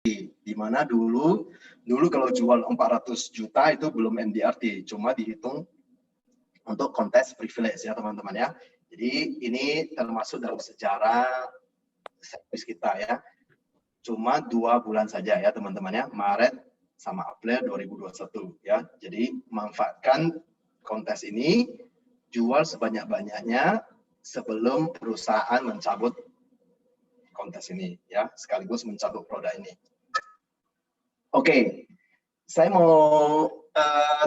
Di mana dulu kalau jual 400 juta itu belum MDRT, cuma dihitung untuk kontes privilege ya teman-teman ya. Jadi ini termasuk dalam sejarah servis kita ya. Cuma 2 bulan saja ya teman-teman ya, Maret sama April 2021 ya. Jadi manfaatkan kontes ini, jual sebanyak-banyaknya sebelum perusahaan mencabut kontes ini ya, sekaligus mencabut produk ini. Oke, saya mau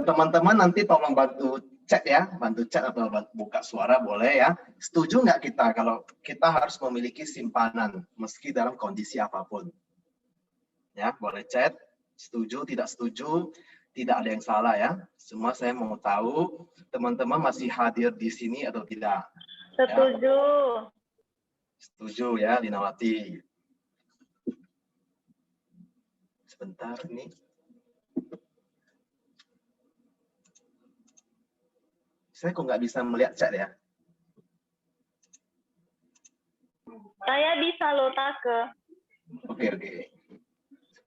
teman-teman nanti tolong bantu chat ya, bantu chat atau buka suara boleh ya. Setuju nggak kita kalau kita harus memiliki simpanan meski dalam kondisi apapun? Ya, boleh chat. Setuju, tidak setuju, tidak ada yang salah ya. Semua saya mau tahu teman-teman masih hadir di sini atau tidak. Setuju. Ya. Setuju ya, Linawati. Sebentar ini. Saya kok nggak bisa melihat chat ya? Saya bisa loh, Take. Oke.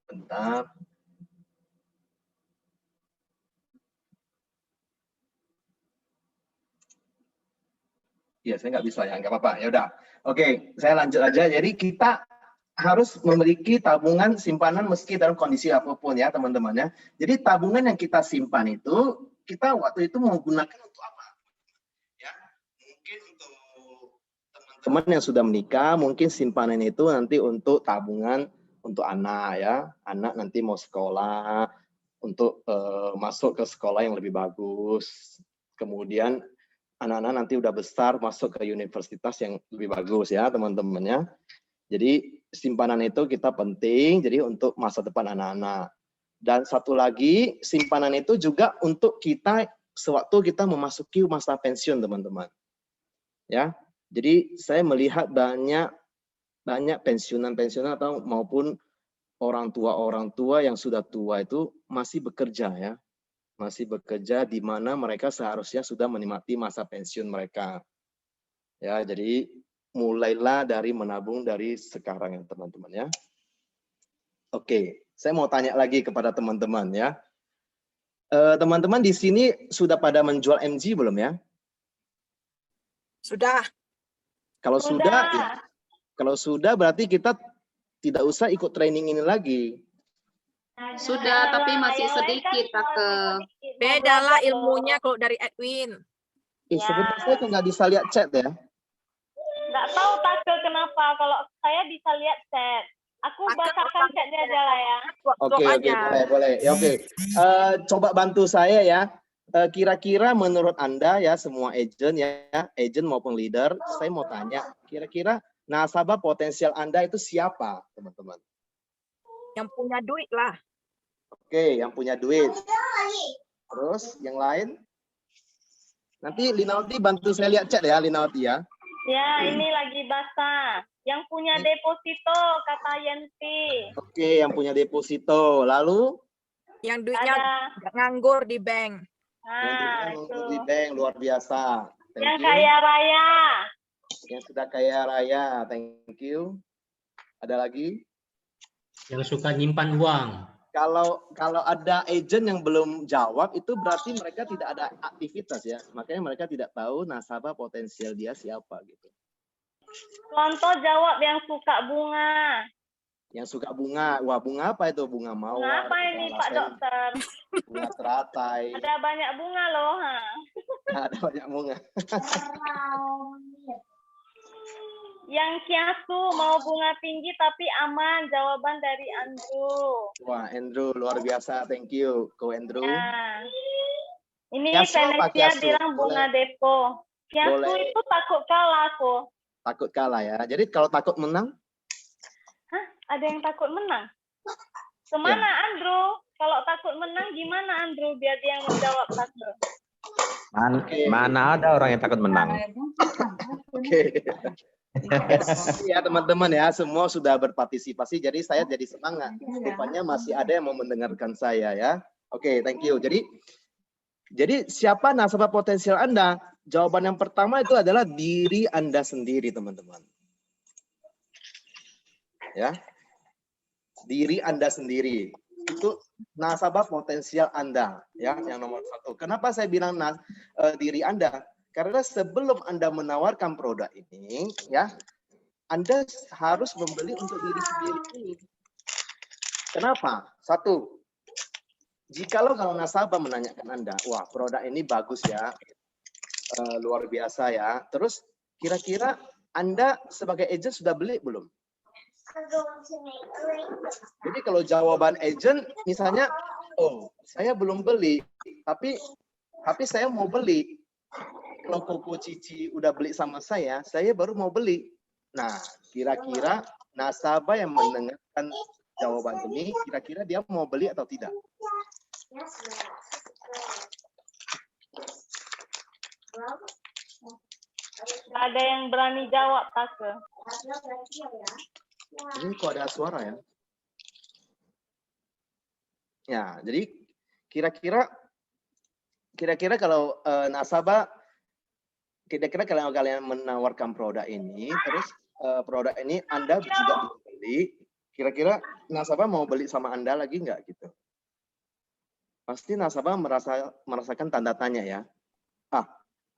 Sebentar. Iya, saya nggak bisa ya, nggak apa-apa. Ya udah. Oke, saya lanjut aja. Jadi kita harus memiliki tabungan simpanan meski dalam kondisi apapun ya teman-teman ya. Jadi tabungan yang kita simpan itu kita waktu itu mau gunakan untuk apa? Ya, mungkin untuk teman-teman yang sudah menikah, mungkin simpanan itu nanti untuk tabungan untuk anak ya. Anak nanti mau sekolah, untuk masuk ke sekolah yang lebih bagus. Kemudian anak-anak nanti udah besar masuk ke universitas yang lebih bagus ya teman-teman ya. Jadi simpanan itu kita penting jadi untuk masa depan anak-anak. Dan satu lagi simpanan itu juga untuk kita sewaktu kita memasuki masa pensiun teman-teman. Ya. Jadi saya melihat banyak pensiunan atau maupun orang tua yang sudah tua itu masih bekerja ya. Masih bekerja di mana mereka seharusnya sudah menikmati masa pensiun mereka. Ya, jadi mulailah dari menabung dari sekarang ya teman-teman ya. Oke, saya mau tanya lagi kepada teman-teman ya. Teman-teman di sini sudah pada menjual MG belum ya? Sudah. Kalau sudah berarti kita tidak usah ikut training ini lagi. Sudah, tapi masih sedikit, Take. Bedalah ilmunya kalau dari Edwin. Sebentar saya kok nggak bisa lihat chat ya. Nggak tahu Take kenapa. Kalau saya bisa lihat chat. Aku bacakan chatnya aja lah ya. Oke, boleh. Ya, oke. Coba bantu saya ya. Kira-kira menurut Anda ya semua agent ya, agent maupun leader, saya mau tanya, kira-kira nasabah potensial Anda itu siapa, teman-teman? Yang punya duit lah. Oke, yang punya duit. Terus yang lain? Nanti Linawati bantu saya lihat chat ya, Linawati ya. Ya, ini lagi basah. Yang punya deposito, kata Yenti. Oke, yang punya deposito. Lalu? Yang duitnya nganggur di bank. Nah, itu. Di bank, luar biasa. Yang kaya raya. Yang sudah kaya raya, thank you. Ada lagi? Yang suka nyimpan uang. Kalau ada agent yang belum jawab, itu berarti mereka tidak ada aktivitas ya. Makanya mereka tidak tahu nasabah potensial dia siapa gitu. Contoh jawab yang suka bunga. Yang suka bunga. Wah, bunga apa itu? Bunga mawar. Bunga apa ini Pak Dokter? Bunga teratai. Ada banyak bunga loh. Ada banyak bunga. Yang kiasu mau bunga tinggi tapi aman. Jawaban dari Andrew. Wah, Andrew luar biasa. Thank you, Ko Andrew. Nah, ini Venesia bilang bunga depo. Kiasu itu takut kalah kok. Takut kalah ya. Jadi kalau takut menang? Hah? Ada yang takut menang? Kemana ya. Andrew? Kalau takut menang gimana Andrew? Biar dia yang menjawab Andrew. Mana ada orang yang takut menang? Oke. Ya teman-teman ya, semua sudah berpartisipasi, jadi saya jadi semangat. Rupanya masih ada yang mau mendengarkan saya ya. Oke, thank you. Jadi siapa nasabah potensial Anda? Jawaban yang pertama itu adalah diri Anda sendiri, teman-teman. Ya. diri Anda sendiri. Itu nasabah potensial Anda, ya, yang nomor satu. Kenapa saya bilang diri Anda? Karena sebelum Anda menawarkan produk ini, ya, Anda harus membeli untuk diri sendiri ini. Kenapa? Satu, jikalau kalau nasabah menanyakan Anda, wah produk ini bagus ya, luar biasa ya. Terus kira-kira Anda sebagai agent sudah beli belum? Jadi kalau jawaban agent misalnya, oh saya belum beli, tapi saya mau beli. Kalau Koko Cici udah beli sama saya baru mau beli. Nah, kira-kira nasabah yang mendengarkan jawaban ini, kira-kira dia mau beli atau tidak? Ada yang berani jawab, Tase. Ini kok ada suara ya? Ya, jadi kira-kira kalau nasabah, kira-kira kalau kalian menawarkan produk ini, terus produk ini Anda juga beli, kira-kira nasabah mau beli sama Anda lagi nggak gitu? Pasti nasabah merasakan tanda tanya ya.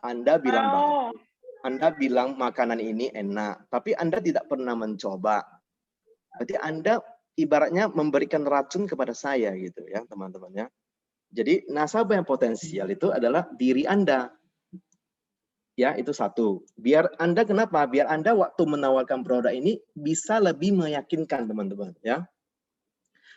Anda bilang bagus, Anda bilang makanan ini enak, tapi Anda tidak pernah mencoba. Berarti Anda ibaratnya memberikan racun kepada saya gitu ya, teman-teman ya. Jadi nasabah yang potensial itu adalah diri Anda. Ya, itu satu. Biar Anda kenapa? Biar Anda waktu menawarkan produk ini bisa lebih meyakinkan, teman-teman ya.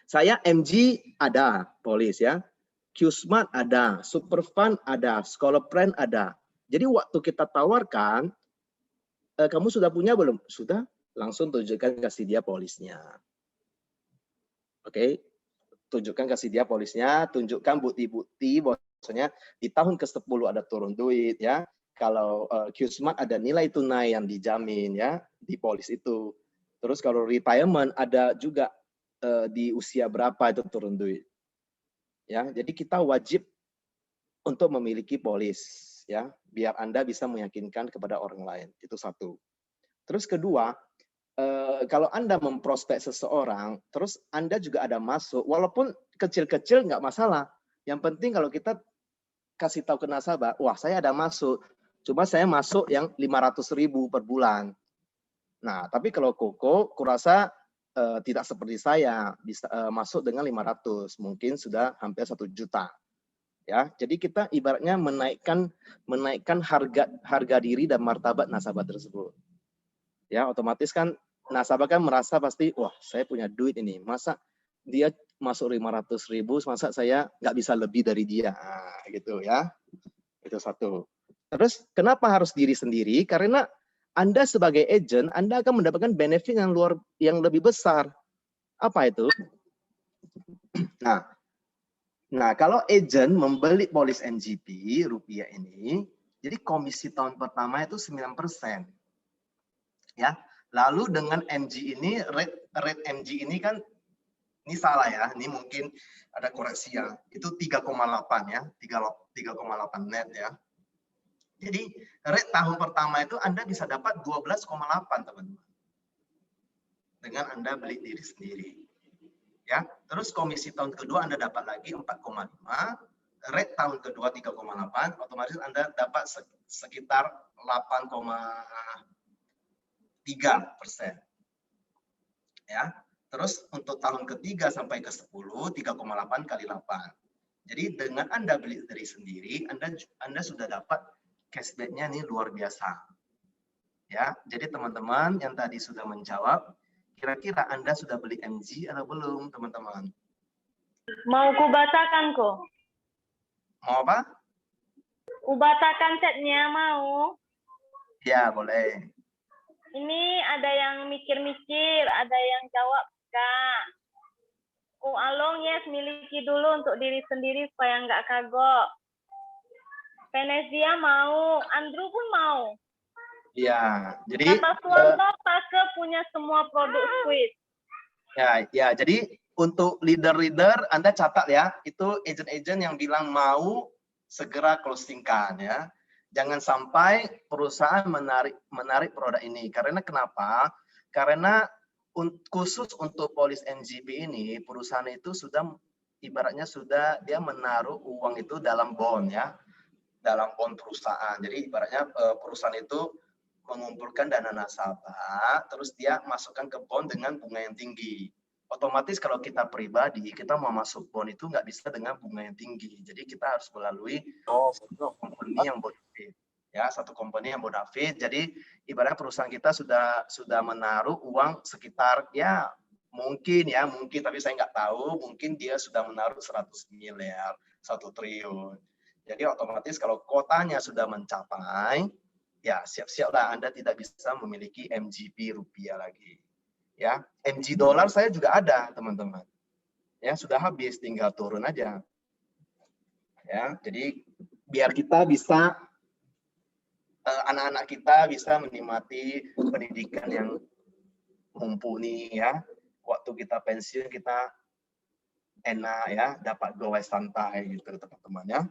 Saya MG ada, Polis ya. Qsmart ada, Superfund ada, Scholar Brand ada. Jadi waktu kita tawarkan, kamu sudah punya belum? Sudah, langsung tunjukkan kasih dia polisnya. Oke, tunjukkan kasih dia polisnya, tunjukkan bukti-bukti bahwasanya di tahun ke-10 ada turun duit ya. Kalau Qsmart ada nilai tunai yang dijamin ya di polis itu. Terus kalau retirement ada juga di usia berapa itu turun duit. Ya, jadi kita wajib untuk memiliki polis ya, biar Anda bisa meyakinkan kepada orang lain. Itu satu. Terus kedua, kalau Anda memprospek seseorang, terus Anda juga ada masuk, walaupun kecil-kecil nggak masalah. Yang penting kalau kita kasih tahu ke nasabah, wah saya ada masuk, cuma saya masuk yang 500.000 per bulan. Nah, tapi kalau Koko, kurasa tidak seperti saya, bisa masuk dengan 500, mungkin sudah hampir 1 juta. Ya, jadi kita ibaratnya menaikkan harga diri dan martabat nasabah tersebut. Ya, otomatis kan nasabah kan merasa pasti, wah saya punya duit ini, masa dia masuk 500.000, masa saya nggak bisa lebih dari dia, nah, gitu ya. Itu satu. Terus kenapa harus diri sendiri? Karena Anda sebagai agent, Anda akan mendapatkan benefit yang lebih besar. Apa itu? Nah, kalau agent membeli polis MGP rupiah ini, jadi komisi tahun pertama itu 9%. Ya, lalu dengan MG ini, rate MG ini kan, ini salah ya, ini mungkin ada koreksi ya, itu 3,8 ya, 3,8 net ya. Jadi rate tahun pertama itu Anda bisa dapat 12,8 teman-teman. Dengan Anda beli diri sendiri. Ya, terus komisi tahun kedua Anda dapat lagi 4,5, rate tahun kedua 3,8, otomatis Anda dapat sekitar 8,3%. Ya, terus untuk tahun ketiga sampai ke 10, 3,8 kali 8. Jadi dengan Anda beli diri sendiri, Anda sudah dapat cashback-nya nih luar biasa. Ya, jadi teman-teman yang tadi sudah menjawab, kira-kira Anda sudah beli MG atau belum, teman-teman? Mau kubacakan kok. Mau apa? Kubacakan chatnya mau. Ya, boleh. Ini ada yang mikir-mikir, ada yang jawab enggak. Along yes, miliki dulu untuk diri sendiri supaya nggak kagok. Venezia mau, Andrew pun mau. Ya, jadi kata Suwanto, Tase punya semua produk Squid. Ya, jadi untuk leader-leader Anda catat ya, itu agent-agent yang bilang mau segera closingkan ya. Jangan sampai perusahaan menarik produk ini. Karena kenapa? Karena Khusus untuk polis NGP ini, perusahaan itu sudah ibaratnya sudah dia menaruh uang itu dalam bond ya, dalam bond perusahaan. Jadi ibaratnya perusahaan itu mengumpulkan dana nasabah, terus dia masukkan ke bond dengan bunga yang tinggi. Otomatis kalau kita pribadi, kita mau masuk bond itu nggak bisa dengan bunga yang tinggi. Jadi kita harus melalui satu company yang bonafit. Ya, satu company yang bonafit. Jadi ibaratnya perusahaan kita sudah menaruh uang sekitar ya mungkin tapi saya nggak tahu, mungkin dia sudah menaruh 100 miliar, 1 triliun. Jadi otomatis kalau kotanya sudah mencapai, ya siap-siaplah Anda tidak bisa memiliki MGP rupiah lagi. Ya, MG dolar saya juga ada, teman-teman. Ya, sudah habis, tinggal turun aja. Ya, jadi biar kita bisa anak-anak kita bisa menikmati pendidikan yang mumpuni ya. Waktu kita pensiun kita enak ya, dapat gawai santai gitu teman-teman ya.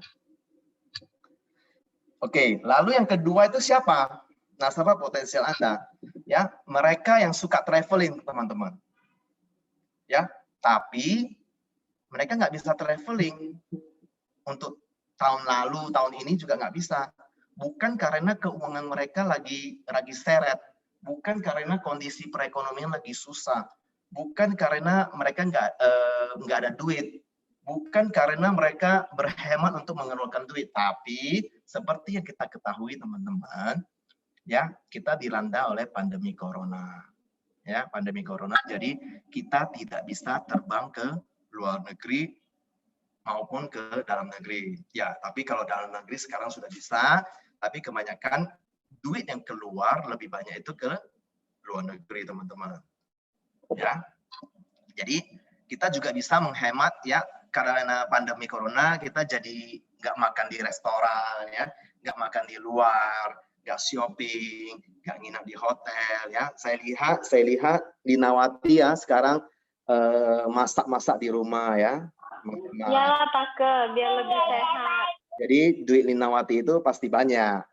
Oke, lalu yang kedua itu siapa? Nasabah potensial Anda. Ya, mereka yang suka traveling teman-teman. Ya, tapi mereka nggak bisa traveling untuk tahun lalu, tahun ini juga nggak bisa. Bukan karena keuangan mereka lagi seret, bukan karena kondisi perekonomian lagi susah, bukan karena mereka nggak ada duit, bukan karena mereka berhemat untuk mengeluarkan duit, tapi seperti yang kita ketahui teman-teman, ya kita dilanda oleh pandemi corona, ya pandemi corona. Jadi kita tidak bisa terbang ke luar negeri maupun ke dalam negeri. Ya, tapi kalau dalam negeri sekarang sudah bisa. Tapi kebanyakan duit yang keluar lebih banyak itu ke luar negeri, teman-teman. Ya, jadi kita juga bisa menghemat ya, karena pandemi corona kita jadi nggak makan di restoran ya, nggak makan di luar, nggak shopping, nggak nginap di hotel ya. Saya lihat di Nawati ya sekarang masak-masak di rumah ya. Iyalah Pak, biar lebih sehat. Jadi duit Linawati itu pasti banyak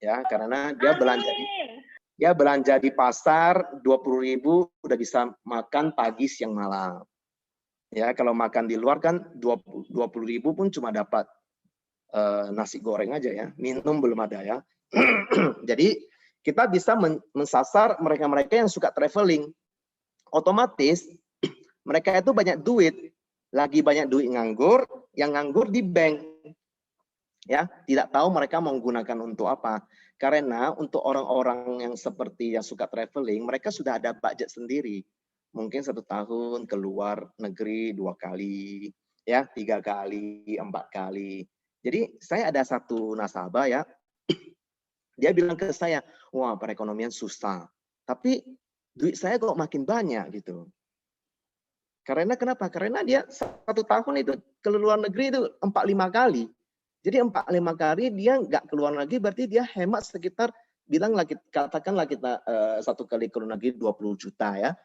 ya, karena dia belanja di pasar 20.000 udah bisa makan pagi siang malam. Ya, kalau makan di luar kan 20.000 pun cuma dapat nasi goreng aja ya, minum belum ada ya. Jadi kita bisa mensasar mereka-mereka yang suka traveling. Otomatis mereka itu banyak duit, lagi banyak duit nganggur, yang nganggur di bank. Ya, tidak tahu mereka mau menggunakan untuk apa. Karena untuk orang-orang yang seperti yang suka traveling, mereka sudah ada budget sendiri. Mungkin 1 tahun keluar negeri 2 kali, ya 3 kali, 4 kali. Jadi saya ada satu nasabah ya, dia bilang ke saya, wah perekonomian susah, tapi duit saya kok makin banyak gitu. Karena kenapa? Karena dia 1 tahun itu ke luar negeri itu 4-5 kali. Jadi 4-5 kali dia nggak keluar lagi, berarti dia hemat sekitar, katakanlah kita 1 kali ke luar negeri 20 juta ya.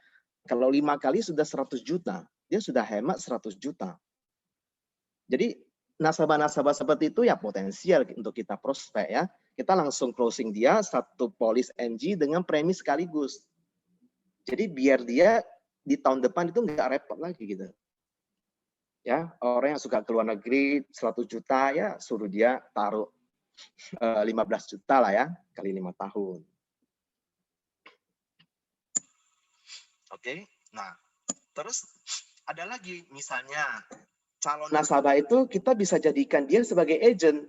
Kalau 5 kali sudah 100 juta, dia sudah hemat 100 juta. Jadi nasabah-nasabah seperti itu ya potensial untuk kita prospek ya. Kita langsung closing dia 1 polis NG dengan premi sekaligus. Jadi biar dia di tahun depan itu nggak repot lagi gitu. Ya, orang yang suka keluar negeri 100 juta ya suruh dia taruh 15 juta lah ya kali 5 tahun. Oke, nah terus ada lagi misalnya calon nasabah itu kita bisa jadikan dia sebagai agent.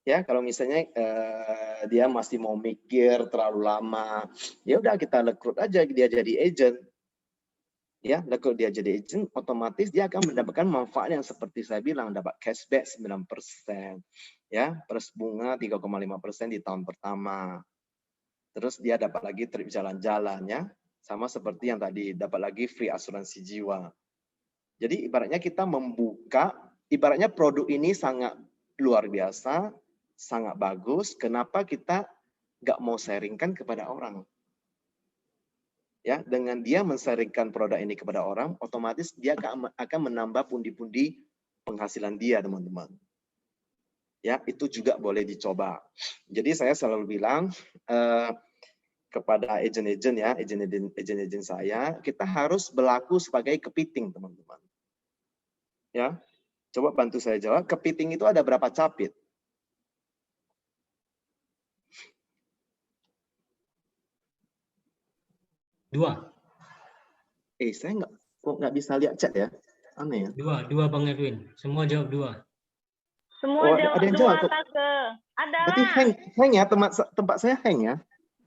Ya, kalau misalnya dia masih mau mikir terlalu lama, ya udah kita rekrut aja dia jadi agent. Ya, kalau dia jadi agent, otomatis dia akan mendapatkan manfaat yang seperti saya bilang, dapat cashback 9%, ya, plus bunga 3,5% di tahun pertama. Terus dia dapat lagi trip jalan-jalan, ya, sama seperti yang tadi, dapat lagi free asuransi jiwa. Jadi ibaratnya kita membuka, ibaratnya produk ini sangat luar biasa, sangat bagus. Kenapa kita nggak mau sharingkan kepada orang? Ya, dengan dia men-sharingkan produk ini kepada orang, otomatis dia akan menambah pundi-pundi penghasilan dia, teman-teman. Ya, itu juga boleh dicoba. Jadi saya selalu bilang, kepada agent-agent ya, agent-agent saya, kita harus berlaku sebagai kepiting, teman-teman. Ya, coba bantu saya jawab, kepiting itu ada berapa capit? Dua. Saya nggak bisa lihat chat ya, aneh ya. Dua Bang Edwin. Semua jawab dua. Semua ada yang dua jawab. Take. Ada Berarti lah. hang ya, tempat saya hang ya.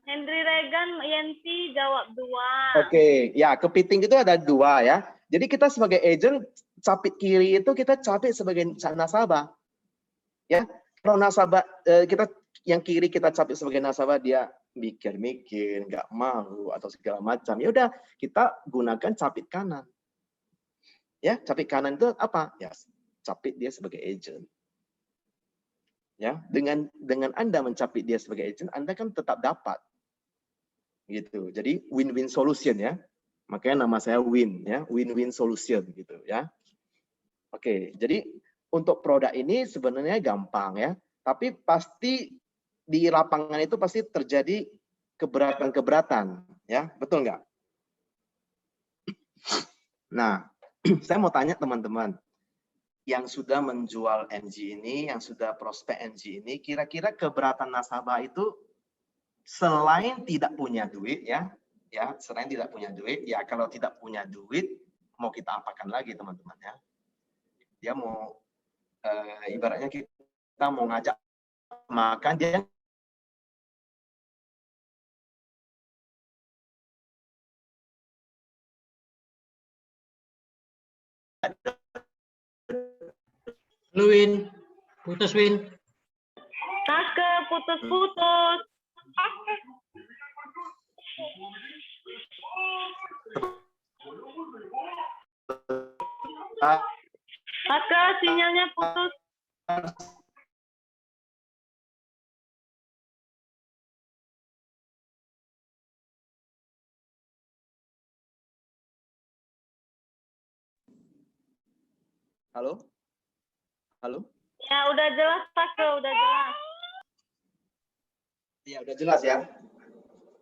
Henry Regan, Yanti jawab 2. Oke, ya kepiting itu ada 2 ya. Jadi kita sebagai agent capit kiri itu kita capit sebagai nasabah. Ya, kalau nasabah kita yang kiri kita capit sebagai nasabah, dia mikir-mikir, nggak mau atau segala macam. Ya udah, kita gunakan capit kanan. Ya, capit kanan itu apa? Ya, capit dia sebagai agent. Ya, dengan Anda mencapit dia sebagai agent, Anda kan tetap dapat. Gitu. Jadi win-win solution ya. Makanya nama saya Win ya, win-win solution gitu ya. Oke, jadi untuk produk ini sebenarnya gampang ya, tapi pasti di lapangan itu pasti terjadi keberatan-keberatan ya, betul nggak? Nah, saya mau tanya teman-teman yang sudah menjual NG ini, yang sudah prospek NG ini, kira-kira keberatan nasabah itu selain tidak punya duit ya, selain tidak punya duit, ya kalau tidak punya duit mau kita apakan lagi teman-teman ya. Dia mau ibaratnya kita mau ngajak makan, dia Halo Win. Putus Win. Take, putus-putus. Take, sinyalnya putus. halo? Halo? Ya, udah jelas, Take, udah jelas. Iya, udah jelas ya.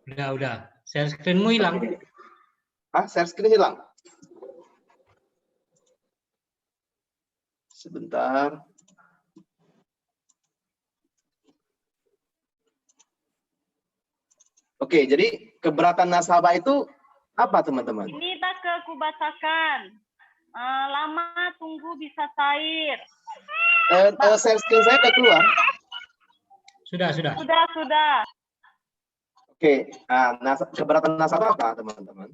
Udah. Share screen-mu hilang. Share screen hilang. Sebentar. Oke, jadi keberatan nasabah itu apa teman-teman? Ini Take, ku bacakan. Lama tunggu bisa cair. Share screen saya udah keluar. Sudah. Sudah. Oke, keberatan nasabah apa teman-teman?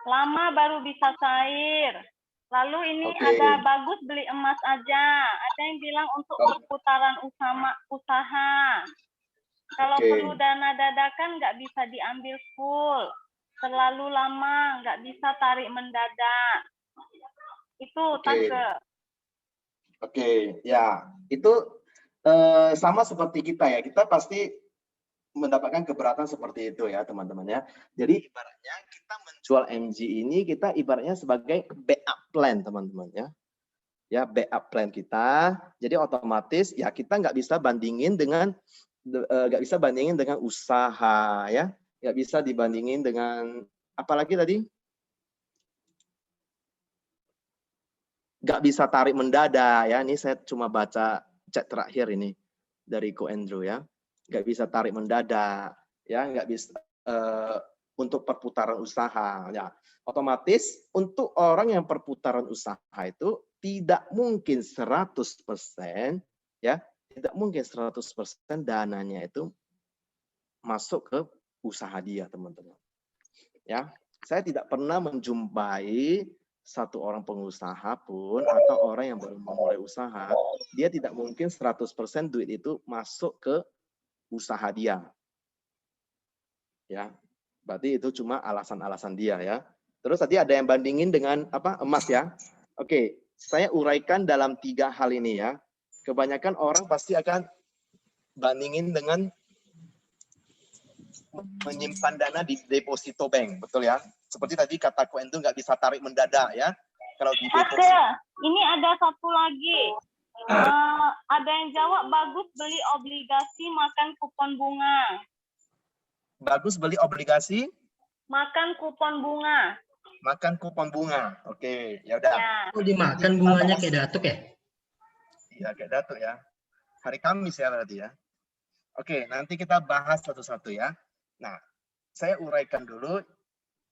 Lama baru bisa cair. Lalu ini Oke. ada bagus beli emas aja. Ada yang bilang untuk perputaran usaha. Kalau Oke. perlu dana dadakan nggak bisa diambil full. Terlalu lama nggak bisa tarik mendadak. Itu Oke. Take. Oke, ya itu sama seperti kita ya. Kita pasti mendapatkan keberatan seperti itu ya teman-teman ya. Jadi ibaratnya kita menjual MG ini kita ibaratnya sebagai backup plan teman-teman ya. Ya backup plan kita. Jadi otomatis ya kita nggak bisa bandingin dengan usaha ya. Nggak bisa dibandingin dengan apalagi tadi? Nggak bisa tarik mendadak ya. Ini saya cuma baca chat terakhir ini dari Ko Andrew ya. Nggak bisa tarik mendadak ya, nggak bisa untuk perputaran usaha ya. Otomatis untuk orang yang perputaran usaha itu tidak mungkin 100% ya, tidak mungkin 100% dananya itu masuk ke usaha dia teman-teman ya. Saya tidak pernah menjumpai satu orang pengusaha pun atau orang yang baru memulai usaha, dia tidak mungkin 100% duit itu masuk ke usaha dia. Ya. Berarti itu cuma alasan-alasan dia ya. Terus tadi ada yang bandingin dengan apa? Emas ya. Oke, saya uraikan dalam 3 hal ini ya. Kebanyakan orang pasti akan bandingin dengan menyimpan dana di deposito bank, betul ya? Seperti tadi kata Koen itu nggak bisa tarik mendadak ya. Kalau di deposito. Ini ada satu lagi. Ada yang jawab bagus beli obligasi makan kupon bunga. Bagus beli obligasi, Makan kupon bunga. makan kupon bunga. Oke, ya udah. Ya. Oh, dimakan bunganya kayak datuk ya? Iya, kayak datuk ya. Hari Kamis ya berarti ya. Oke, nanti kita bahas satu-satu ya. Nah, saya uraikan dulu.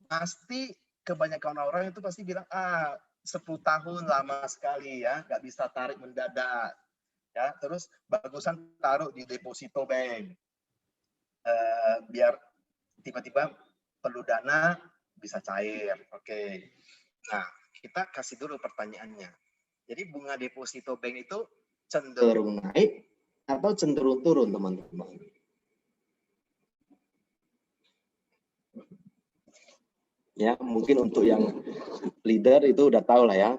Pasti kebanyakan orang itu pasti bilang, 10 tahun lama sekali ya, nggak bisa tarik mendadak. Ya, terus bagusan taruh di deposito bank. Biar tiba-tiba perlu dana bisa cair. Oke. Nah, kita kasih dulu pertanyaannya. Jadi bunga deposito bank itu cenderung naik atau cenderung turun, teman-teman? Ya, mungkin untuk yang leader itu udah tahu lah ya.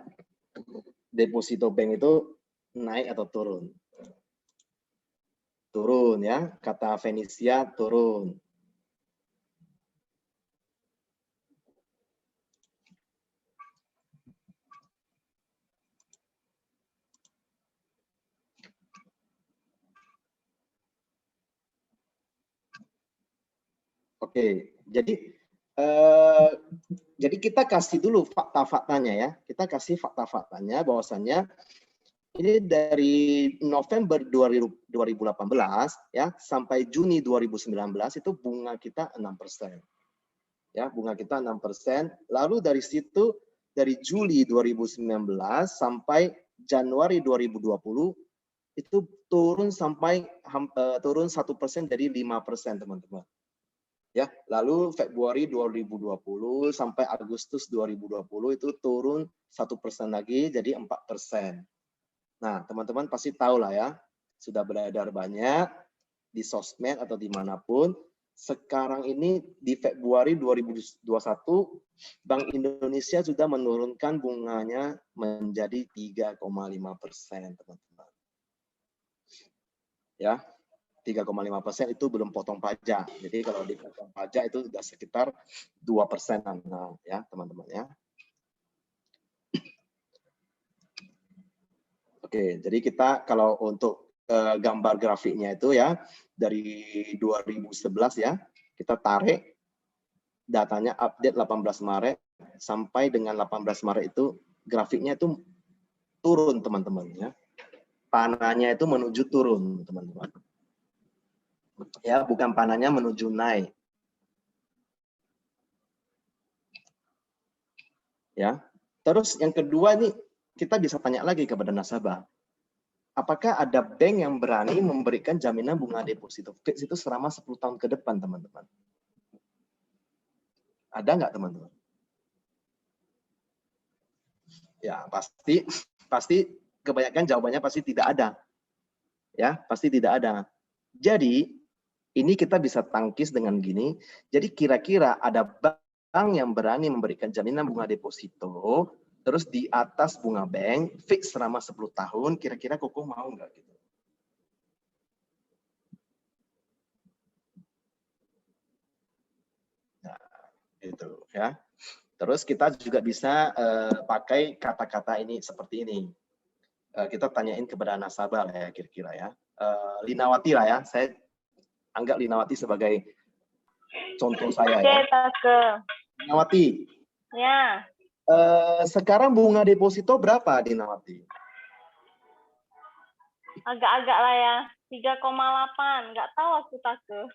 Deposito bank itu naik atau turun? Turun ya, kata Fenicia turun. Oke, jadi kita kasih dulu fakta-faktanya ya. Kita kasih fakta-faktanya bahwasannya ini dari November 2018 ya sampai Juni 2019 itu bunga kita 6%. Ya, bunga kita 6%. Lalu dari situ dari Juli 2019 sampai Januari 2020 itu turun sampai turun 1% dari 5%, teman-teman. Ya, lalu Februari 2020 sampai Agustus 2020 itu turun 1% lagi jadi 4%. Nah, teman-teman pasti tahu lah ya, sudah beredar banyak di sosmed atau dimanapun. Sekarang ini di Februari 2021, Bank Indonesia sudah menurunkan bunganya menjadi 3,5%, teman-teman. Ya. 3,5% itu belum potong pajak. Jadi kalau dipotong pajak itu sudah sekitar 2%, ya teman-teman ya. Oke, jadi kita kalau untuk gambar grafiknya itu ya dari 2011 ya, kita tarik datanya update 18 Maret sampai dengan 18 Maret itu grafiknya itu turun, teman-teman ya. Panahnya itu menuju turun, teman-teman. Ya, bukan panahnya menuju naik. Ya. Terus yang kedua nih, kita bisa tanya lagi kepada nasabah. Apakah ada bank yang berani memberikan jaminan bunga deposito fix itu selama 10 tahun ke depan, teman-teman? Ada nggak, teman-teman? Ya, pasti kebanyakan jawabannya pasti tidak ada. Ya, pasti tidak ada. Jadi, ini kita bisa tangkis dengan gini. Jadi kira-kira ada bank yang berani memberikan jaminan bunga deposito, terus di atas bunga bank, fix selama 10 tahun, kira-kira Koko mau nggak gitu? Nah, itu ya. Terus kita juga bisa pakai kata-kata ini seperti ini. Kita tanyain kepada nasabah lah ya kira-kira ya. Linawati lah ya, saya anggap Linawati sebagai contoh saya ya. Linawati. Ya. Sekarang bunga deposito berapa, Linawati? Agak-agak lah ya. 3,8. Nggak tahu aku Take.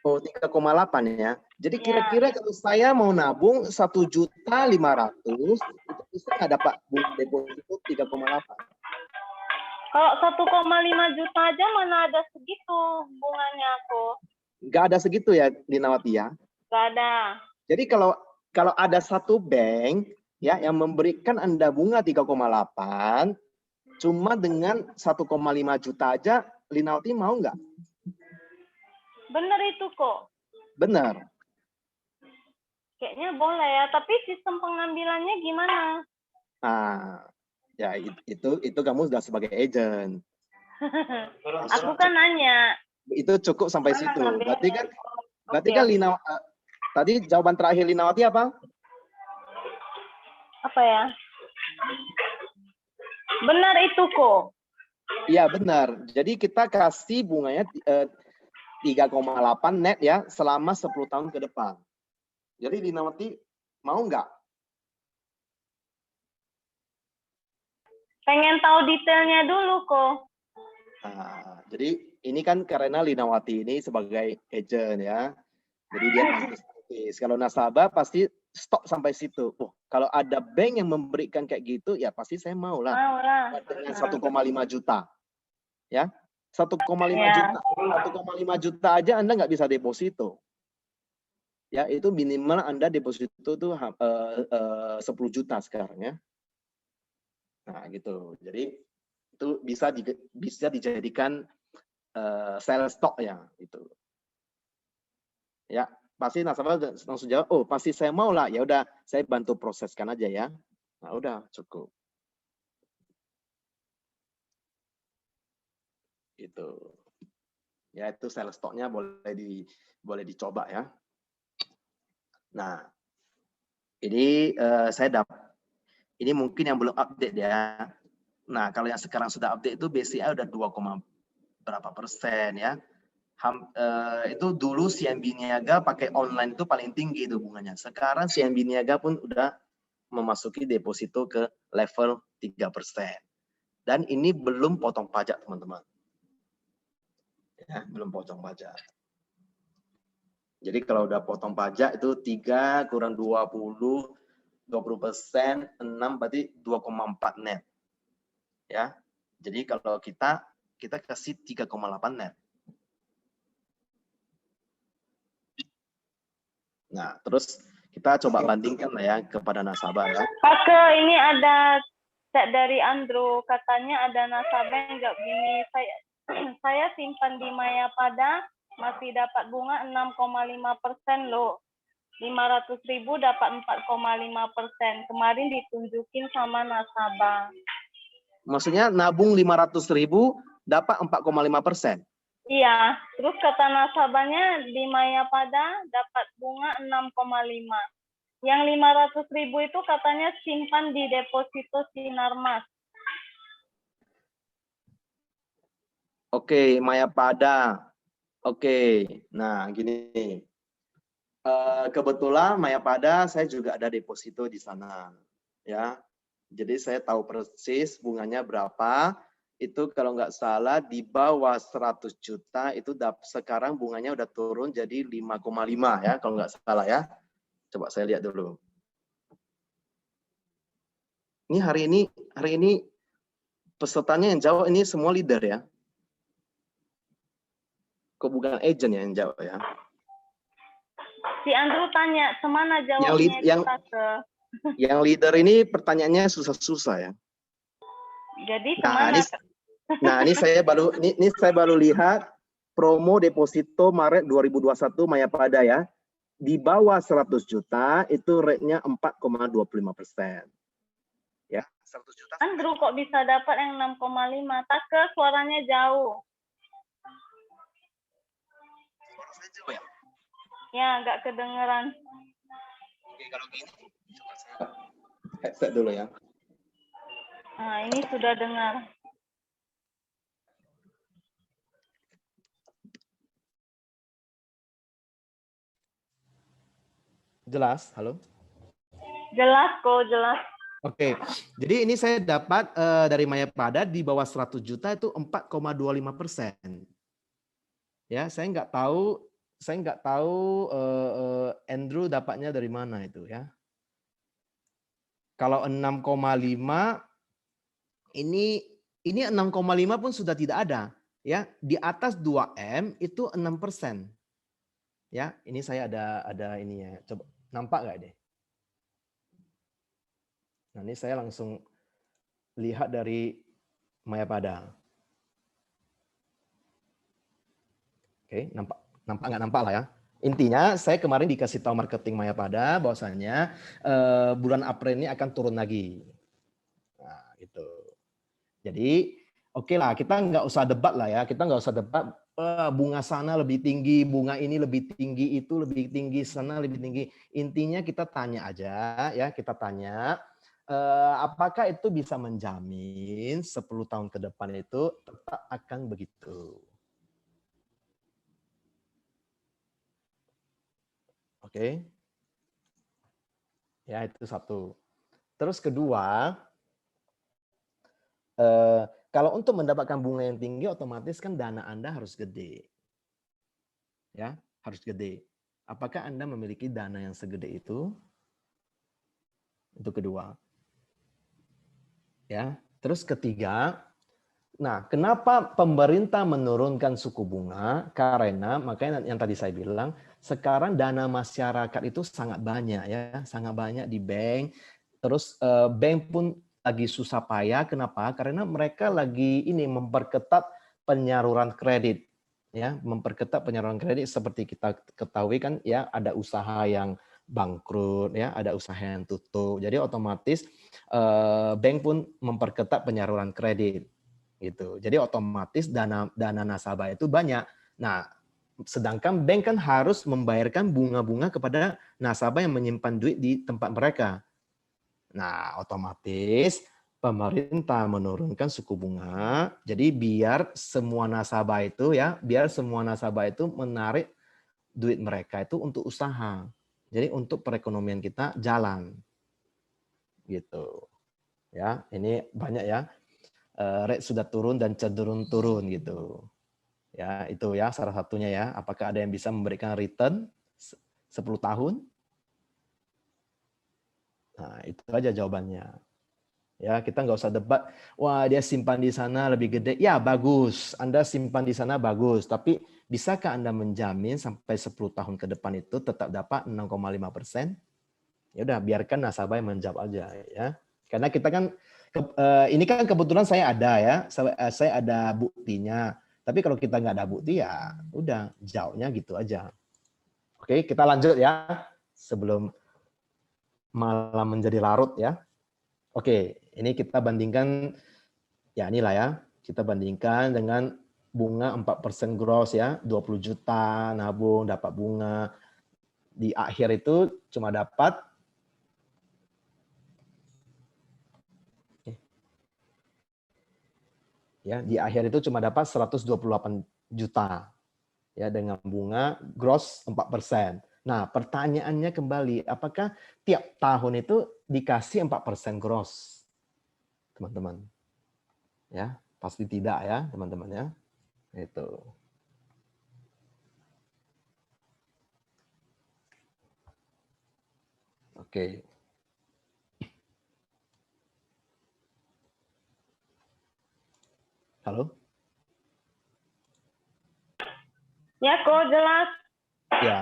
Oh, 3,8 ya. Jadi kira-kira kalau saya mau nabung 1.500.000, itu bisa nggak dapat bunga deposito 3,8? Kalau 1,5 juta aja mana ada segitu bunganya aku. Nggak ada segitu ya, Linawati ya? Nggak ada. Jadi kalau ada satu bank ya yang memberikan Anda bunga 3,8 cuma dengan 1,5 juta aja, Linawati mau nggak? Bener itu kok. Benar. Kayaknya boleh ya, tapi sistem pengambilannya gimana? Nah, ya itu kamu sudah sebagai agent. Aku kan nanya. Itu cukup sampai Mana situ. ngambilnya? Berarti kan tadi jawaban terakhir Linawati apa? Apa ya? Benar itu kok. Iya benar. Jadi kita kasih bunganya 3,8 net ya selama 10 tahun ke depan. Jadi Linawati mau nggak? Pengen tahu detailnya dulu kok. Nah, jadi ini kan karena Linawati ini sebagai agent ya. Jadi dia bisnis. Kalau nasabah pasti stop sampai situ. Oh, kalau ada bank yang memberikan kayak gitu, ya pasti saya mau lah. Mau lah. Dengan 1,5 juta. Ya, 1,5 Ya. juta. 1,5 juta aja Anda nggak bisa deposito. Ya, itu minimal Anda deposito tuh 10 juta sekarang ya. Nah, gitu. Jadi itu bisa dijadikan sell stock ya itu. Ya, pasti nasabah langsung jawab, "Oh, pasti saya mau lah." Ya udah, saya bantu proseskan aja ya. Nah, udah cukup. Itu. Ya, itu sell stock-nya boleh dicoba ya. Nah, ini ini mungkin yang belum update ya. Nah, kalau yang sekarang sudah update itu BCA udah 2, berapa persen ya. Itu dulu CMB Niaga pakai online itu paling tinggi itu bunganya. Sekarang CMB Niaga pun udah memasuki deposito ke level 3%. Dan ini belum potong pajak, teman-teman. Ya, belum potong pajak. Jadi kalau udah potong pajak itu 3 kurang 20%, 6 berarti 2,4 net. Ya. Jadi kalau kita kasih 3,8 net. Nah, terus kita coba bandingkan lah ya kepada nasabah ya. Pak, ini ada chat dari Andrew, katanya ada nasabah yang nggak begini. Saya simpan di Mayapada masih dapat bunga 6,5% loh. 500.000 dapat 4,5%. Kemarin ditunjukin sama nasabah. Maksudnya nabung 500.000 dapat 4,5%. Iya, terus kata nasabahnya di Mayapada dapat bunga 6,5. Yang 500.000 itu katanya simpan di deposito Sinarmas. Oke, Mayapada. Oke, nah gini. Kebetulan Mayapada saya juga ada deposito di sana. Ya, jadi saya tahu persis bunganya berapa. Itu kalau nggak salah di bawah 100 juta itu sekarang bunganya udah turun jadi 5,5 ya kalau nggak salah ya. Coba saya lihat dulu. Ini hari ini pesertanya yang jawab ini semua leader ya. Kok bukan agent ya yang jawab ya? Si Andrew tanya, semana jawabnya yang leader ini pertanyaannya susah-susah ya. Jadi semana? Nah, ini saya baru lihat promo deposito Maret 2021 Mayapada ya. Di bawah 100 juta itu rate-nya 4,25%. Ya, 100 juta. Andrew kok bisa dapat yang 6,5? Take suaranya jauh. Suara saya jauh ya? Ya, nggak kedengeran. Oke, kalau gini coba saya headset dulu ya. Nah, ini sudah dengar. Jelas, halo? Jelas kok, jelas. Oke, jadi ini saya dapat dari Mayapada di bawah 100 juta itu 4,25%. Ya, saya nggak tahu Andrew dapatnya dari mana itu ya. Kalau 6,5 ini 6,5 pun sudah tidak ada ya. Di atas 2M itu 6%. Ya, ini saya ada ini ya. Coba nampak nggak deh? Nah, ini saya langsung lihat dari Mayapada. Oke, nampak nggak nampak lah ya. Intinya saya kemarin dikasih tahu marketing Mayapada bahwasanya bulan April ini akan turun lagi. Nah, itu. Jadi oke lah, kita nggak usah debat lah ya. Kita nggak usah debat bunga sana lebih tinggi, bunga ini lebih tinggi, itu lebih tinggi, sana lebih tinggi. Intinya kita tanya aja ya, kita tanya apakah itu bisa menjamin 10 tahun ke depan itu tetap akan begitu. Oke. Ya, itu satu. Terus kedua, kalau untuk mendapatkan bunga yang tinggi, otomatis kan dana Anda harus gede. Ya, harus gede. Apakah Anda memiliki dana yang segede itu? Itu kedua. Ya, terus ketiga, nah, kenapa pemerintah menurunkan suku bunga? Karena makanya yang tadi saya bilang, sekarang dana masyarakat itu sangat banyak ya, sangat banyak di bank. Terus bank pun lagi susah payah. Kenapa? Karena mereka lagi ini memperketat penyaluran kredit. Ya, memperketat penyaluran kredit seperti kita ketahui kan ya, ada usaha yang bangkrut ya, ada usaha yang tutup. Jadi otomatis bank pun memperketat penyaluran kredit gitu. Jadi otomatis dana nasabah itu banyak. Nah, sedangkan bank kan harus membayarkan bunga-bunga kepada nasabah yang menyimpan duit di tempat mereka. Nah, otomatis pemerintah menurunkan suku bunga. Jadi biar semua nasabah itu menarik duit mereka itu untuk usaha. Jadi untuk perekonomian kita jalan. Gitu. Ya, ini banyak ya. Rate sudah turun dan cenderung turun gitu. Ya, itu ya salah satunya ya. Apakah ada yang bisa memberikan return 10 tahun? Nah, itu aja jawabannya. Ya, kita nggak usah debat, wah dia simpan di sana lebih gede. Ya, bagus. Anda simpan di sana bagus, tapi bisakah Anda menjamin sampai 10 tahun ke depan itu tetap dapat 6,5%? Ya udah, biarkan nasabah yang menjawab aja ya. Karena kita kan ini kan kebetulan saya ada ya, saya ada buktinya. Tapi kalau kita nggak ada bukti ya udah jawabnya gitu aja. Oke, kita lanjut ya sebelum malam menjadi larut ya. Oke, ini kita bandingkan ya inilah ya. Kita bandingkan dengan bunga 4% gross ya, 20 juta nabung dapat bunga. Di akhir itu cuma dapat ya, di akhir itu cuma dapat 128 juta ya dengan bunga gross 4%. Nah, pertanyaannya kembali, apakah tiap tahun itu dikasih 4% gross? Teman-teman. Ya, pasti tidak ya, teman-teman ya. Itu. Oke. Halo? Ya, kok jelas. Ya.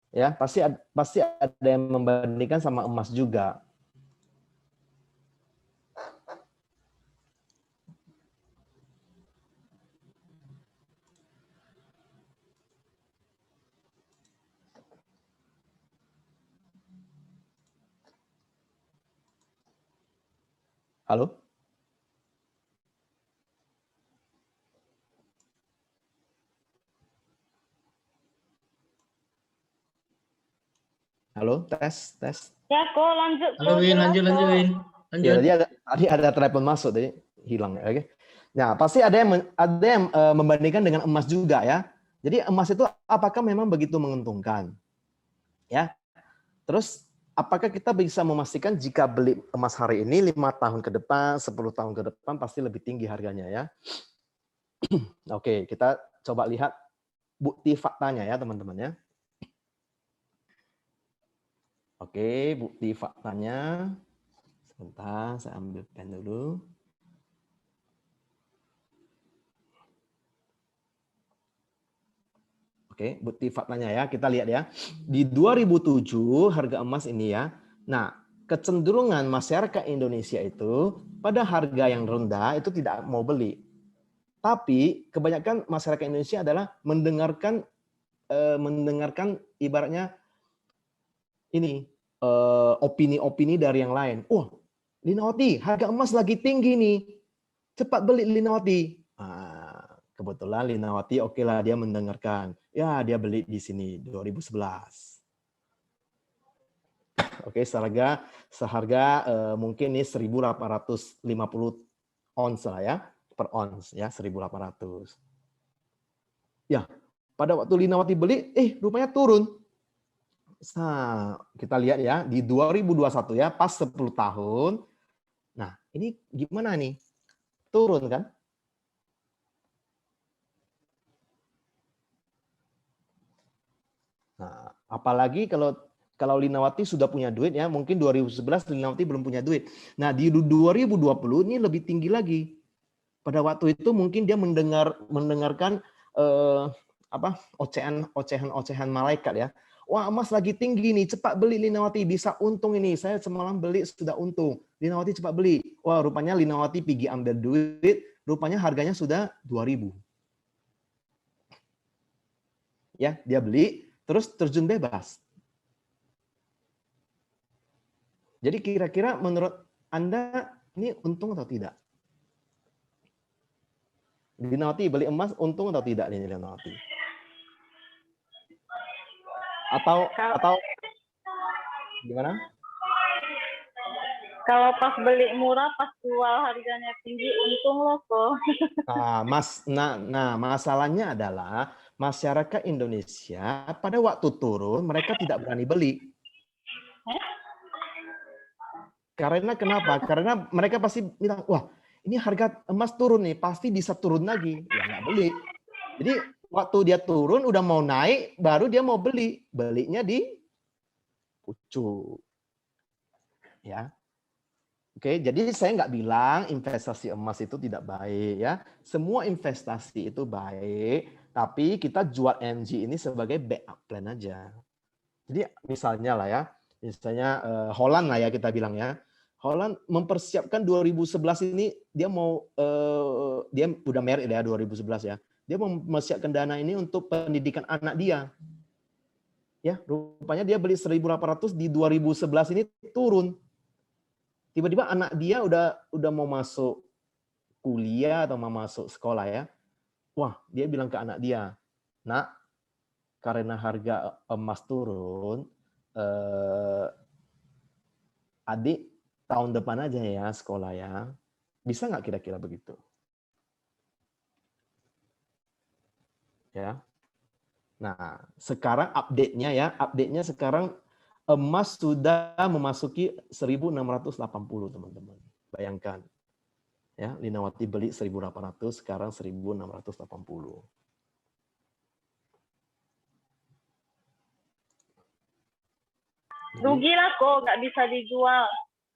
Ya, pasti ada yang membandingkan sama emas juga. Halo? Halo, tes. Ya, kok lanjut. Halo Win, jelas, lanjut kok. Win. Ya, Lanjut. tadi ada telepon masuk, jadi hilang. Oke. Nah, pasti ada yang membandingkan dengan emas juga ya. Jadi emas itu apakah memang begitu menguntungkan? Ya. Terus apakah kita bisa memastikan jika beli emas hari ini 5 tahun ke depan, 10 tahun ke depan pasti lebih tinggi harganya ya? Oke, kita coba lihat bukti faktanya ya, teman-teman ya. Oke, bukti faktanya. Sebentar, saya ambil pen dulu. Oke, bukti faktanya ya, kita lihat ya. Di 2007 harga emas ini ya. Nah, kecenderungan masyarakat Indonesia itu pada harga yang rendah itu tidak mau beli. Tapi kebanyakan masyarakat Indonesia adalah mendengarkan ibaratnya ini opini-opini dari yang lain. Oh, Linawati, harga emas lagi tinggi nih. Cepat beli Linawati. Kebetulan Linawati oke lah dia mendengarkan. Ya, dia beli di sini 2011. Oke, seharga mungkin ini 1.850 ons lah ya, per ons ya, 1.800. Ya, pada waktu Linawati beli, rupanya turun. Nah, kita lihat ya, di 2021 ya, pas 10 tahun. Nah, ini gimana nih? Turun kan? Nah, apalagi kalau Linawati sudah punya duit ya, mungkin 2011 Linawati belum punya duit. Nah, di 2020 ini lebih tinggi lagi. Pada waktu itu mungkin dia mendengarkan ocehan malaikat ya. Wah, emas lagi tinggi nih, cepat beli Linawati, bisa untung ini. Saya semalam beli sudah untung. Linawati cepat beli. Wah, rupanya Linawati pergi ambil duit, rupanya harganya sudah 2.000. Ya, dia beli, terus terjun bebas. Jadi kira-kira menurut Anda ini untung atau tidak? Linawati beli emas untung atau tidak ini Linawati? Atau gimana? Kalau pas beli murah, pas jual harganya tinggi, untung loh kok. Masalahnya adalah masyarakat Indonesia pada waktu turun mereka tidak berani beli. Karena kenapa? Karena mereka pasti bilang, wah ini harga emas turun nih, pasti bisa turun lagi. Ya nggak beli. Jadi waktu dia turun udah mau naik, baru dia mau beli. Belinya di pucuk. Ya. Oke, jadi saya nggak bilang investasi emas itu tidak baik ya. Semua investasi itu baik, tapi kita jual MG ini sebagai backup plan aja. Jadi misalnya lah ya, misalnya Holland lah ya kita bilang ya. Holland mempersiapkan 2011 ini dia mau dia udah merit ya 2011 ya. Dia mau mempersiapkan dana ini untuk pendidikan anak dia. Ya, rupanya dia beli 1.800 di 2011 ini turun. Tiba-tiba anak dia udah mau masuk kuliah atau mau masuk sekolah ya. Wah, dia bilang ke anak dia, "Nak, karena harga emas turun, adik tahun depan aja ya sekolah ya." Bisa nggak kira-kira begitu? Ya. Nah, sekarang update-nya sekarang emas sudah memasuki 1.680 teman-teman. Bayangkan. Ya, Linawati beli 1.800, sekarang 1.680. Rugi lah kok, nggak bisa dijual.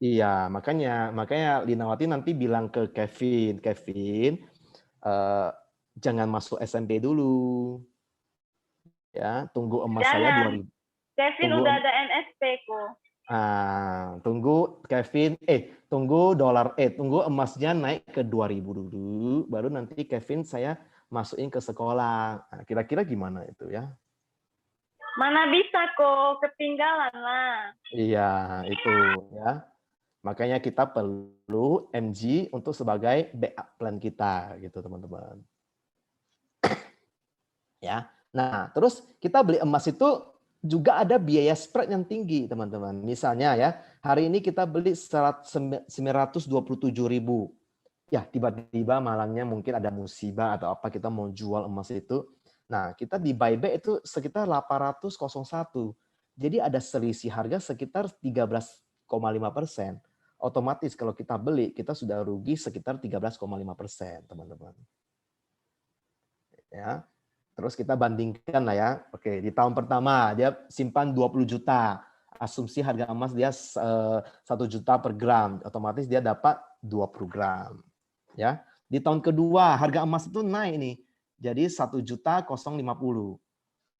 Iya, makanya Linawati nanti bilang ke Kevin, jangan masuk SMP dulu. Ya, tunggu emas saya 2.000. Kevin udah ada NSP kok. Tunggu Kevin, tunggu emasnya naik ke 2.000 dulu, baru nanti Kevin saya masukin ke sekolah. Nah, kira-kira gimana itu ya? Mana bisa kok, ketinggalan lah. Iya, itu ya. Makanya kita perlu MG untuk sebagai backup plan kita gitu, teman-teman. Ya. Nah, terus kita beli emas itu juga ada biaya spread yang tinggi, teman-teman. Misalnya ya, hari ini kita beli 927.000. Ya, tiba-tiba malangnya mungkin ada musibah atau apa, kita mau jual emas itu. Nah, kita di buyback itu sekitar 801. Jadi ada selisih harga sekitar 13,5%. Otomatis kalau kita beli, kita sudah rugi sekitar 13,5%, teman-teman. Ya. Terus kita bandingkan lah ya. Oke, di tahun pertama dia simpan 20 juta. Asumsi harga emas dia 1 juta per gram. Otomatis dia dapat 20 gram. Ya. Di tahun kedua harga emas itu naik nih. Jadi 1.050.000.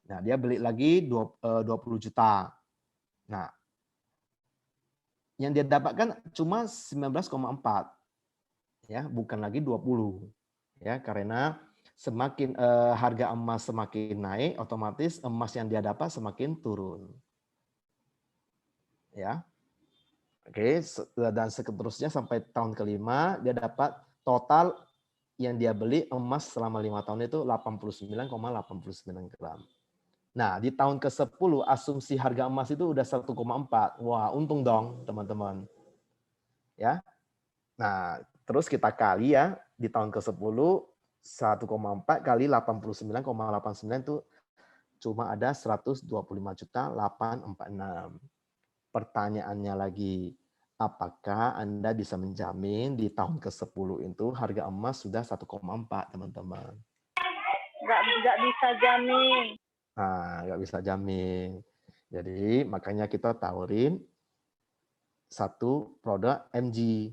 Nah, dia beli lagi 20 juta. Nah, yang dia dapatkan cuma 19,4. Ya, bukan lagi 20. Ya, karena semakin harga emas semakin naik, otomatis emas yang dia dapat semakin turun. Ya. Oke, dan seterusnya sampai tahun kelima dia dapat total yang dia beli emas selama 5 tahun itu 89,89 gram. Nah, di tahun ke-10 asumsi harga emas itu udah 1,4. Wah, untung dong, teman-teman. Ya. Nah, terus kita kali ya di tahun ke-10 1,4 kali 89,89 itu cuma ada 125.846. Pertanyaannya lagi, apakah Anda bisa menjamin di tahun ke-10 itu harga emas sudah 1,4, teman-teman? Nggak bisa jamin. Nah, nggak bisa jamin. Jadi, makanya kita tawarin satu produk MG.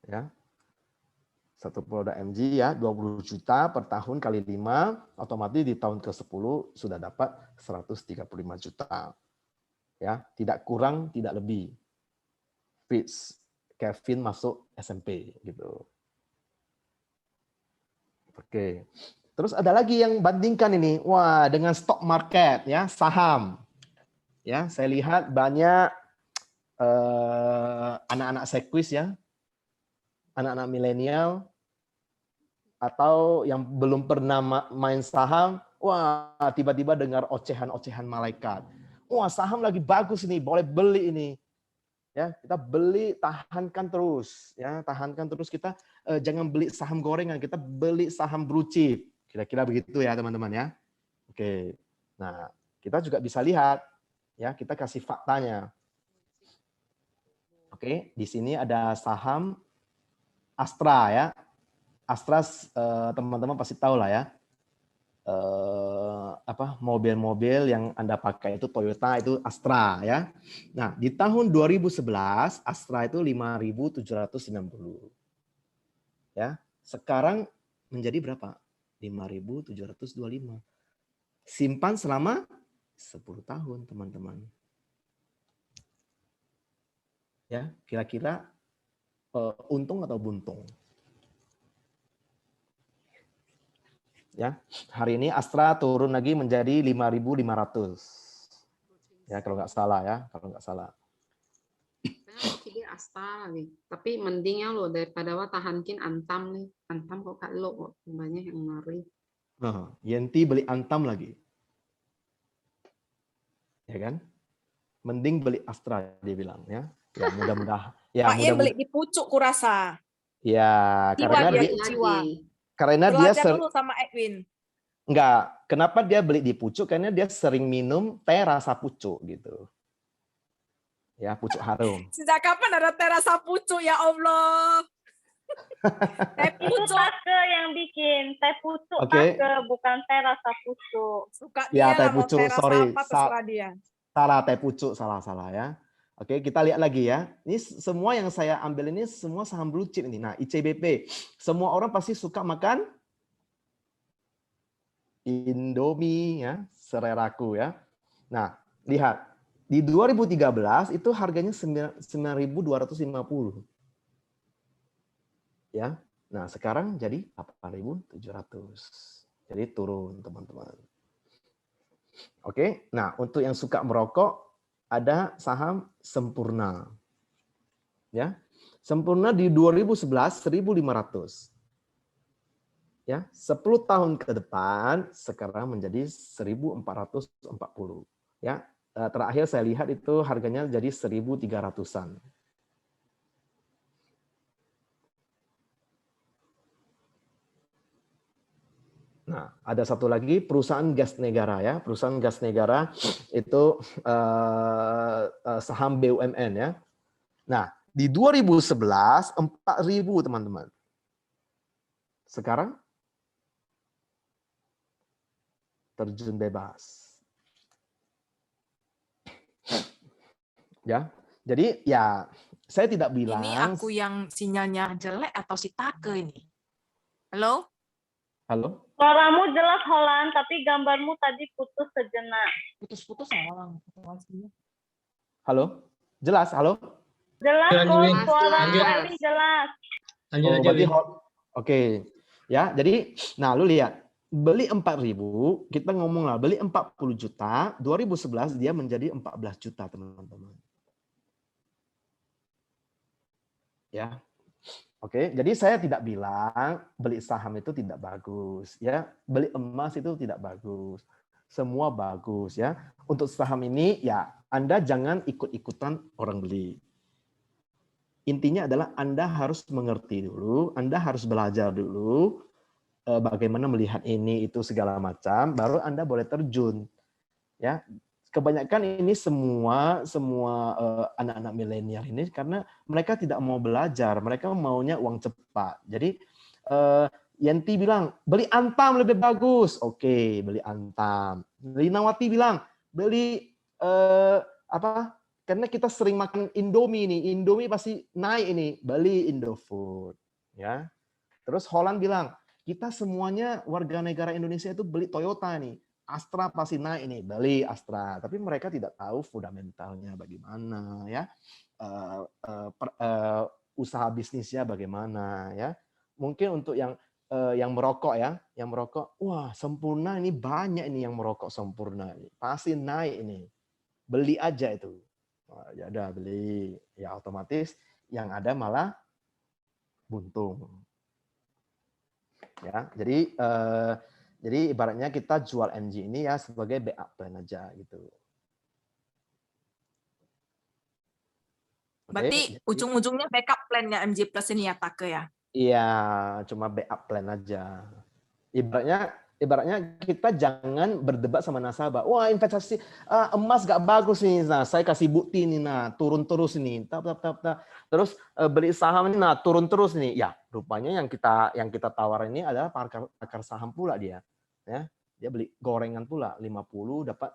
Ya. Satu produk MG ya, 20 juta per tahun kali 5, otomatis di tahun ke-10 sudah dapat 135 juta. Ya, tidak kurang, tidak lebih. Fix. Kevin masuk SMP gitu. Oke. Terus ada lagi yang bandingkan ini. Wah, dengan stock market ya, saham. Ya, saya lihat banyak anak-anak sekuis ya. Anak-anak milenial atau yang belum pernah main saham, wah tiba-tiba dengar ocehan-ocehan malaikat. Wah, saham lagi bagus ini, boleh beli ini. Ya, kita beli, tahankan terus, ya, tahankan terus, kita jangan beli saham gorengan, kita beli saham blue chip. Kira-kira begitu ya, teman-teman ya. Oke. Nah, kita juga bisa lihat ya, kita kasih faktanya. Oke, di sini ada saham Astra ya. Astra teman-teman pasti tahu lah ya. Mobil-mobil yang Anda pakai itu Toyota itu Astra ya. Nah, di tahun 2011 Astra itu 5.790. Ya. Sekarang menjadi berapa? 5.725. Simpan selama 10 tahun, teman-teman. Ya, kira-kira untung atau buntung? Ya, hari ini Astra turun lagi menjadi 5.500. Ya, kalau nggak salah ya, kalau nggak salah. Dia Astra lagi. Tapi mendingnya lo daripada tahankin Antam nih. Antam kok kak lo kok banyak yang ngari. Yenti beli Antam lagi. Ya kan? Mending beli Astra dia bilang ya. Ya mudah-mudahan. Ya Pak Yen beli di pucuk kurasa. Ya, Jiwa karena dia dulu sama Edwin. Enggak, kenapa dia beli di pucuk? Karena dia sering minum teh rasa pucuk gitu. Ya, pucuk harum. Sejak kapan ada teh rasa pucuk ya Allah? Teh pucuk Take yang bikin teh pucuk, Oke. Take, bukan teh rasa pucuk. Suka Ya, dia teh mau pucuk, teh rasa sorry. apa terserah dia. Salah, teh pucuk, salah ya. Oke, kita lihat lagi ya. Ini semua yang saya ambil ini semua saham blue chip ini. Nah, ICBP. Semua orang pasti suka makan Indomie ya, seleraku ya. Nah, lihat. Di 2013 itu harganya 9.250. Ya. Nah, sekarang jadi 8.700. Jadi turun, teman-teman. Oke. Nah, untuk yang suka merokok ada saham Sempurna. Ya. Sempurna di 2011 1.500. Ya, 10 tahun ke depan sekarang menjadi 1.440. Ya. Terakhir saya lihat itu harganya jadi 1.300-an. Nah, ada satu lagi perusahaan gas negara ya. Perusahaan gas negara itu saham BUMN ya. Nah, di 2011 4.000 teman-teman. Sekarang terjun bebas. Ya. Jadi ya saya tidak bilang Ini aku yang sinyalnya jelek atau si Take ini? Halo? Halo? Suaramu jelas Holland, tapi gambarmu tadi putus sejenak. Putus-putus orang. Halo? Jelas? Halo? Jelas kok, suaramu Elin jelas. Oke. Ya, jadi nah lu lihat. Beli 4.000, kita ngomong lah, beli 40 juta, 2011 dia menjadi 14 juta, teman-teman. Ya. Oke, jadi saya tidak bilang beli saham itu tidak bagus, ya. Beli emas itu tidak bagus. Semua bagus, ya. Untuk saham ini, ya Anda jangan ikut-ikutan orang beli. Intinya adalah Anda harus mengerti dulu, Anda harus belajar dulu bagaimana melihat ini itu segala macam, baru Anda boleh terjun, ya. Kebanyakan ini semua anak-anak milenial ini karena mereka tidak mau belajar, mereka maunya uang cepat. Jadi Yanti bilang beli Antam lebih bagus, oke, beli Antam. Linawati bilang beli apa? Karena kita sering makan Indomie nih, Indomie pasti naik ini, beli Indofood, ya. Terus Holland bilang kita semuanya warga negara Indonesia itu beli Toyota nih. Astra pasti naik ini, beli Astra. Tapi mereka tidak tahu fundamentalnya bagaimana, ya, usaha bisnisnya bagaimana, ya. Mungkin untuk yang merokok, ya, yang merokok, wah Sempurna ini banyak ini yang merokok Sempurna ini, pasti naik ini, beli aja itu. Wah, ya udah beli, ya otomatis yang ada malah buntung, ya. Jadi ibaratnya kita jual MG ini ya sebagai backup plan aja gitu. Berarti Oke, ujung-ujungnya backup plan-nya MG Plus ini ya, Take ya? iya, cuma backup plan aja. Ibaratnya kita jangan berdebat sama nasabah. Wah, investasi emas gak bagus nih. Nah, saya kasih bukti nih, nah turun terus nih. Terus beli saham ini, nah turun terus nih. Ya, rupanya yang kita tawarin ini adalah pakar saham pula dia. Ya, dia beli gorengan pula 50 dapat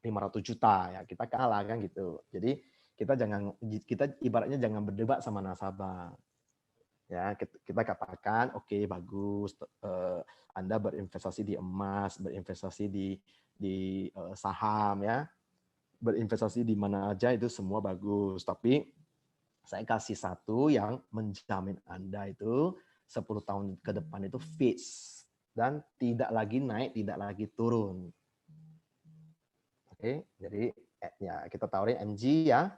500 juta ya, kita kalah kan gitu. Jadi kita ibaratnya jangan berdebat sama nasabah. Ya, kita katakan oke, bagus, Anda berinvestasi di emas, berinvestasi di saham, ya, berinvestasi di mana aja itu semua bagus. Tapi saya kasih satu yang menjamin Anda itu 10 tahun ke depan itu fix dan tidak lagi naik, tidak lagi turun. Oke, jadi ya kita tawarin MG ya.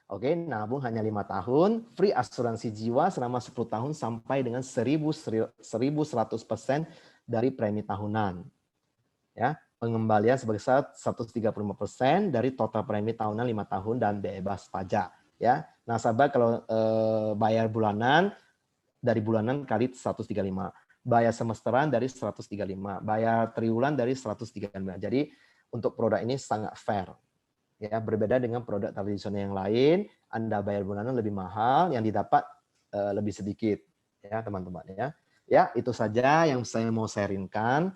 Oke, nabung hanya 5 tahun, free asuransi jiwa selama 10 tahun sampai dengan 1.100% dari premi tahunan. Ya, pengembalian sebesar 135% dari total premi tahunan 5 tahun dan bebas pajak. Ya, nasabah kalau bayar bulanan dari bulanan kali 135, bayar semesteran dari 135, bayar triwulan dari 135. Jadi untuk produk ini sangat fair. Ya, berbeda dengan produk tradisional yang lain, Anda bayar bulanan lebih mahal, yang didapat lebih sedikit, ya teman-teman ya. Ya, itu saja yang saya mau sharingkan.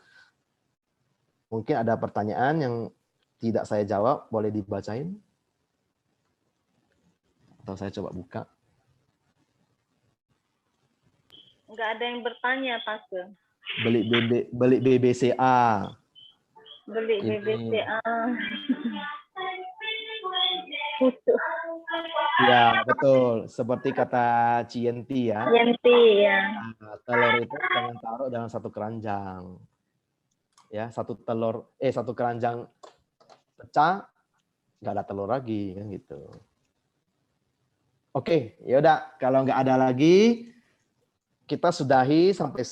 Mungkin ada pertanyaan yang tidak saya jawab, boleh dibacain? Atau saya coba buka. Nggak ada yang bertanya, Take. Beli BBCA. Beli Ini. BBCA. Ya, betul. Seperti kata Cienti ya. Cienti ya. Nah, telur itu jangan taruh dalam satu keranjang. Ya, satu keranjang pecah, nggak ada telur lagi kan gitu. Oke, ya udah. Kalau nggak ada lagi, kita sudahi sampai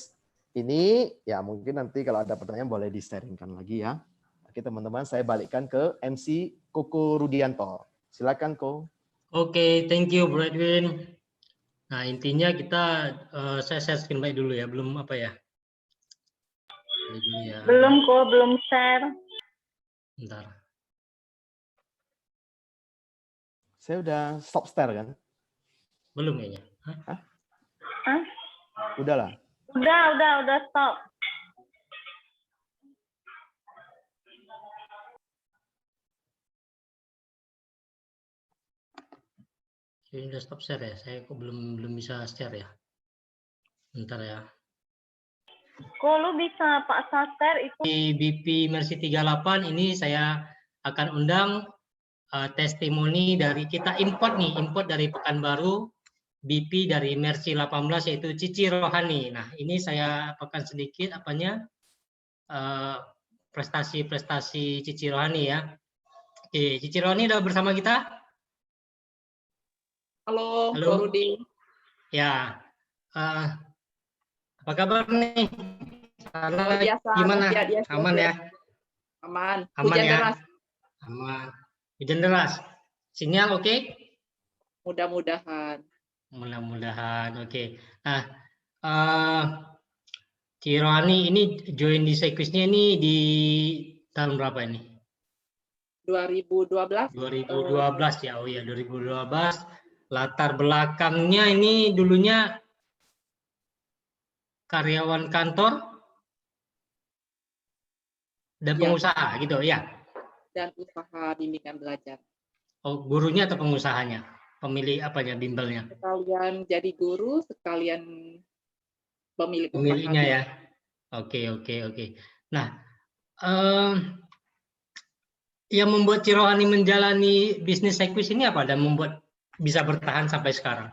ini. Ya, mungkin nanti kalau ada pertanyaan boleh di-sharingkan lagi ya. Oke, teman-teman, saya balikkan ke MC Koko Rudianto. Silakan, Ko. Oke, thank you, Bro Edwin. Nah, intinya saya share screen baik dulu ya, belum apa ya? Dulu ya. Belum kok, belum share. Bentar. Saya udah stop share kan? Belum kayaknya. Hah? Udahlah. Udah stop. Ini udah stop share ya? Saya kok belum bisa share ya? Bentar ya. Kok lu bisa paksa share itu? Di BP Mercy 38 ini saya akan undang testimoni dari kita import dari Pekanbaru, BP dari Mercy 18 yaitu Cici Rohani. Nah, ini saya apakan sedikit prestasi Cici Rohani ya. Oke, Cici Rohani udah bersama kita? Halo, Halo. Rudi. Ya, Apa kabar nih? Sana Luar biasa, gimana? luar biasa, Aman ya? aman. Aman Hujan ya? deras, Aman. Hujan deras. Sinyal oke? mudah-mudahan. Mudah-mudahan oke. Nah, eh Ci Rohani ini join di Sequisnya ini di tahun berapa ini? 2012, 2012 ya. Oh ya, 2012. Latar belakangnya ini dulunya karyawan kantor dan Ya. pengusaha gitu ya. dan usaha bimbingan belajar. Oh, gurunya atau pengusahanya? Pemilik apanya, bimbelnya? Sekalian jadi guru, sekalian pemilik Pemiliknya usaha. ya. Oke. Nah, yang membuat Ci Rohani menjalani bisnis Sequis ini apa dan membuat bisa bertahan sampai sekarang?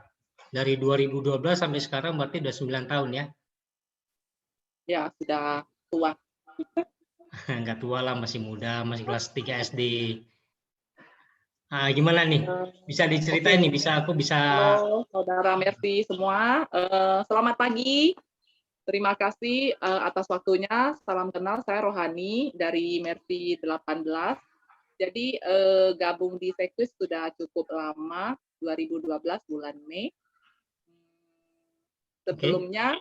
Dari 2012 sampai sekarang berarti udah 9 tahun ya? Ya, sudah tua. Enggak tua lah, masih muda, masih kelas 3 SD. Nah, gimana nih? Bisa diceritain nih, aku bisa... Halo, Saudara Mercy semua. Selamat pagi. Terima kasih atas waktunya. Salam kenal, saya Rohani dari Mercy 18. Jadi gabung di Sequis sudah cukup lama, 2012 bulan Mei. Sebelumnya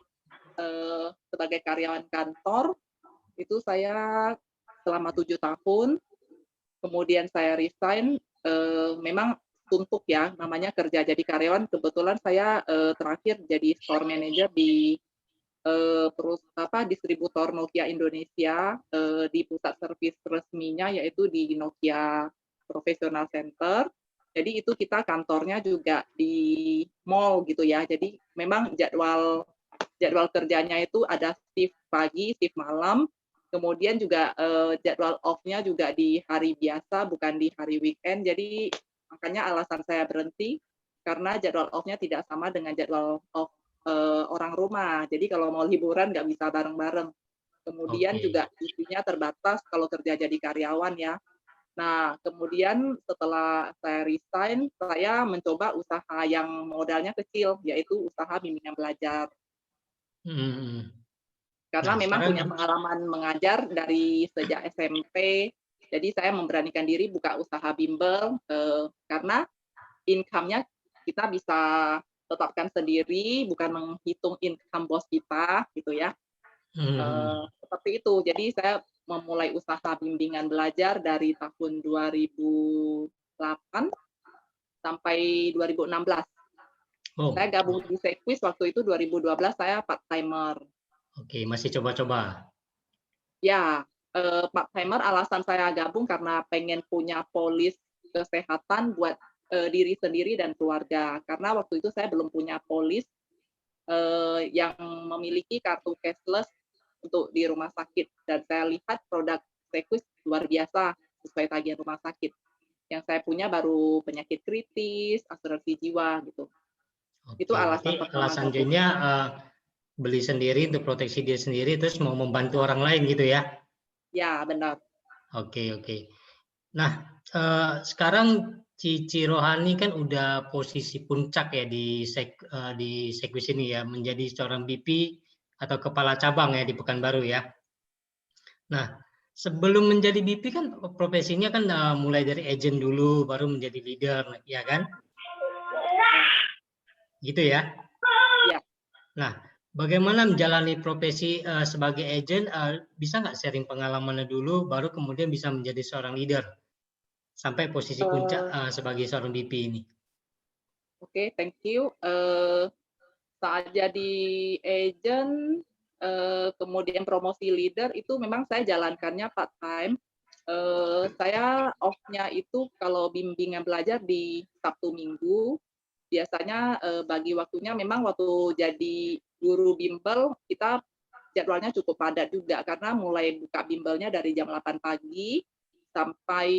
sebagai karyawan kantor, itu saya selama 7 tahun, kemudian saya resign, memang suntuk ya, namanya kerja jadi karyawan. Kebetulan saya terakhir jadi store manager di distributor Nokia Indonesia, di pusat servis resminya yaitu di Nokia Professional Center. Jadi itu kita kantornya juga di mall gitu ya. Jadi memang jadwal kerjanya itu ada shift pagi, shift malam, kemudian juga jadwal off-nya juga di hari biasa, bukan di hari weekend. Jadi makanya alasan saya berhenti, karena jadwal off-nya tidak sama dengan jadwal off orang rumah. Jadi kalau mau liburan nggak bisa bareng-bareng. Kemudian juga isinya terbatas kalau kerja jadi karyawan ya. Nah, kemudian setelah saya resign, saya mencoba usaha yang modalnya kecil, yaitu usaha bimbingan belajar. Karena memang punya pengalaman mengajar dari sejak SMP, jadi saya memberanikan diri buka usaha bimbel, karena income-nya kita bisa tetapkan sendiri, bukan menghitung income bos kita, gitu ya. Seperti itu. Jadi saya memulai usaha bimbingan belajar dari tahun 2008 sampai 2016. Saya gabung di Sequis waktu itu 2012, saya part-timer. Oke, masih coba-coba. Ya, part-timer alasan saya gabung karena pengen punya polis kesehatan buat diri sendiri dan keluarga. Karena waktu itu saya belum punya polis yang memiliki kartu cashless untuk di rumah sakit. Dan saya lihat produk Sequis luar biasa sesuai tagihan rumah sakit. Yang saya punya baru penyakit kritis, asuransi jiwa gitu. Itu alasan pertama. Alasan joinnya beli sendiri untuk proteksi diri sendiri, terus mau membantu orang lain gitu ya? Ya, benar. Oke. Nah, sekarang Cici Rohani kan udah posisi puncak ya di Sequis ini ya, menjadi seorang BP atau kepala cabang ya di Pekanbaru ya. Nah, sebelum menjadi BP kan profesinya kan mulai dari agent dulu, baru menjadi leader, ya kan? Gitu ya? Ya. Nah, bagaimana menjalani profesi sebagai agent? Bisa nggak sharing pengalamannya dulu, baru kemudian bisa menjadi seorang leader sampai posisi puncak sebagai seorang BP ini? Oke, thank you. Saat jadi agent, kemudian promosi leader itu memang saya jalankannya part time. Saya off-nya itu kalau bimbingan belajar di Sabtu Minggu. Biasanya bagi waktunya memang waktu jadi guru bimbel kita jadwalnya cukup padat juga, karena mulai buka bimbelnya dari jam 8 pagi sampai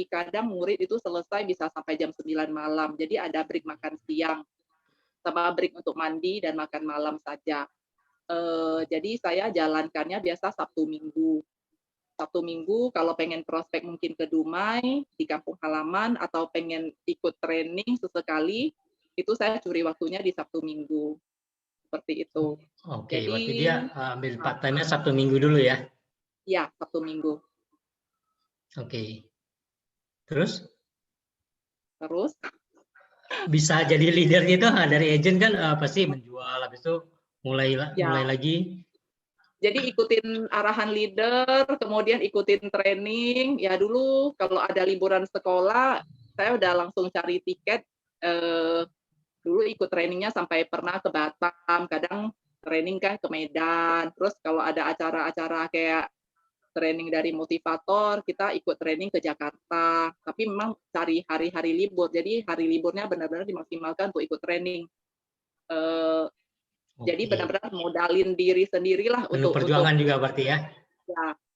kadang murid itu selesai bisa sampai jam 9 malam. Jadi ada break makan siang sama break untuk mandi dan makan malam saja. Jadi saya jalankannya biasa Sabtu Minggu. Sabtu Minggu kalau pengen prospek mungkin ke Dumai di kampung halaman, atau pengen ikut training sesekali, itu saya curi waktunya di Sabtu Minggu. seperti itu. Oke, Jadi, berarti dia ambil part time-nya Sabtu Minggu dulu ya. Ya, Sabtu Minggu. Oke. Terus Terus, bisa jadi leadernya itu dari agent kan pasti menjual, habis itu mulai Ya. lagi. jadi ikutin arahan leader, kemudian ikutin training. Ya dulu kalau ada liburan sekolah, saya udah langsung cari tiket. Dulu ikut trainingnya sampai pernah ke Batam, kadang training kan ke Medan. Terus kalau ada acara-acara kayak training dari motivator, kita ikut training ke Jakarta. Tapi memang cari hari-hari libur, jadi hari liburnya benar-benar dimaksimalkan untuk ikut training. Jadi Oke. benar-benar modalin diri sendirilah Penuh perjuangan juga berarti ya.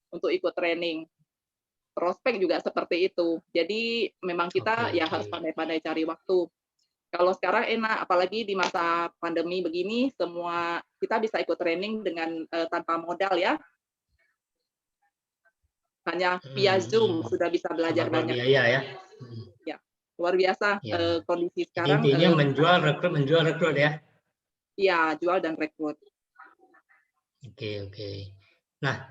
untuk ikut training. Prospek juga seperti itu. Jadi memang kita Oke, ya oke. harus pandai-pandai cari waktu. Kalau sekarang enak, apalagi di masa pandemi begini, semua kita bisa ikut training dengan tanpa modal ya. Hanya via Zoom sudah bisa belajar Tanpa banyak. biaya ya. Luar biasa Ya. kondisi Jadi sekarang. intinya menjual rekrut ya. Iya, jual dan rekrut. Oke. Nah,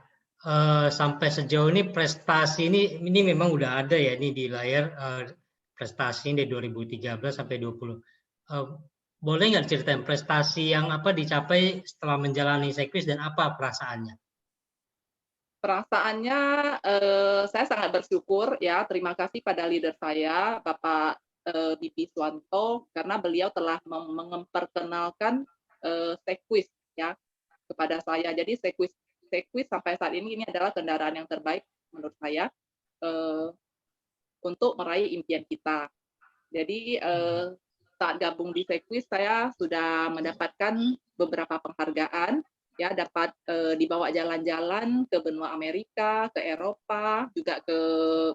sampai sejauh ini prestasi ini memang udah ada ya ini di layar prestasi dari 2013 sampai 20. Boleh nggak ceritain prestasi yang apa dicapai setelah menjalani Sekwis dan apa perasaannya? Perasaannya saya sangat bersyukur ya, terima kasih pada leader saya, Bapak BP Suwanto, karena beliau telah memperkenalkan Sekwis ya kepada saya. Jadi Sekwis sampai saat ini adalah kendaraan yang terbaik menurut saya untuk meraih impian kita. Jadi saat gabung di Sekwis saya sudah mendapatkan beberapa penghargaan. Ya, dapat dibawa jalan-jalan ke benua Amerika, ke Eropa, juga ke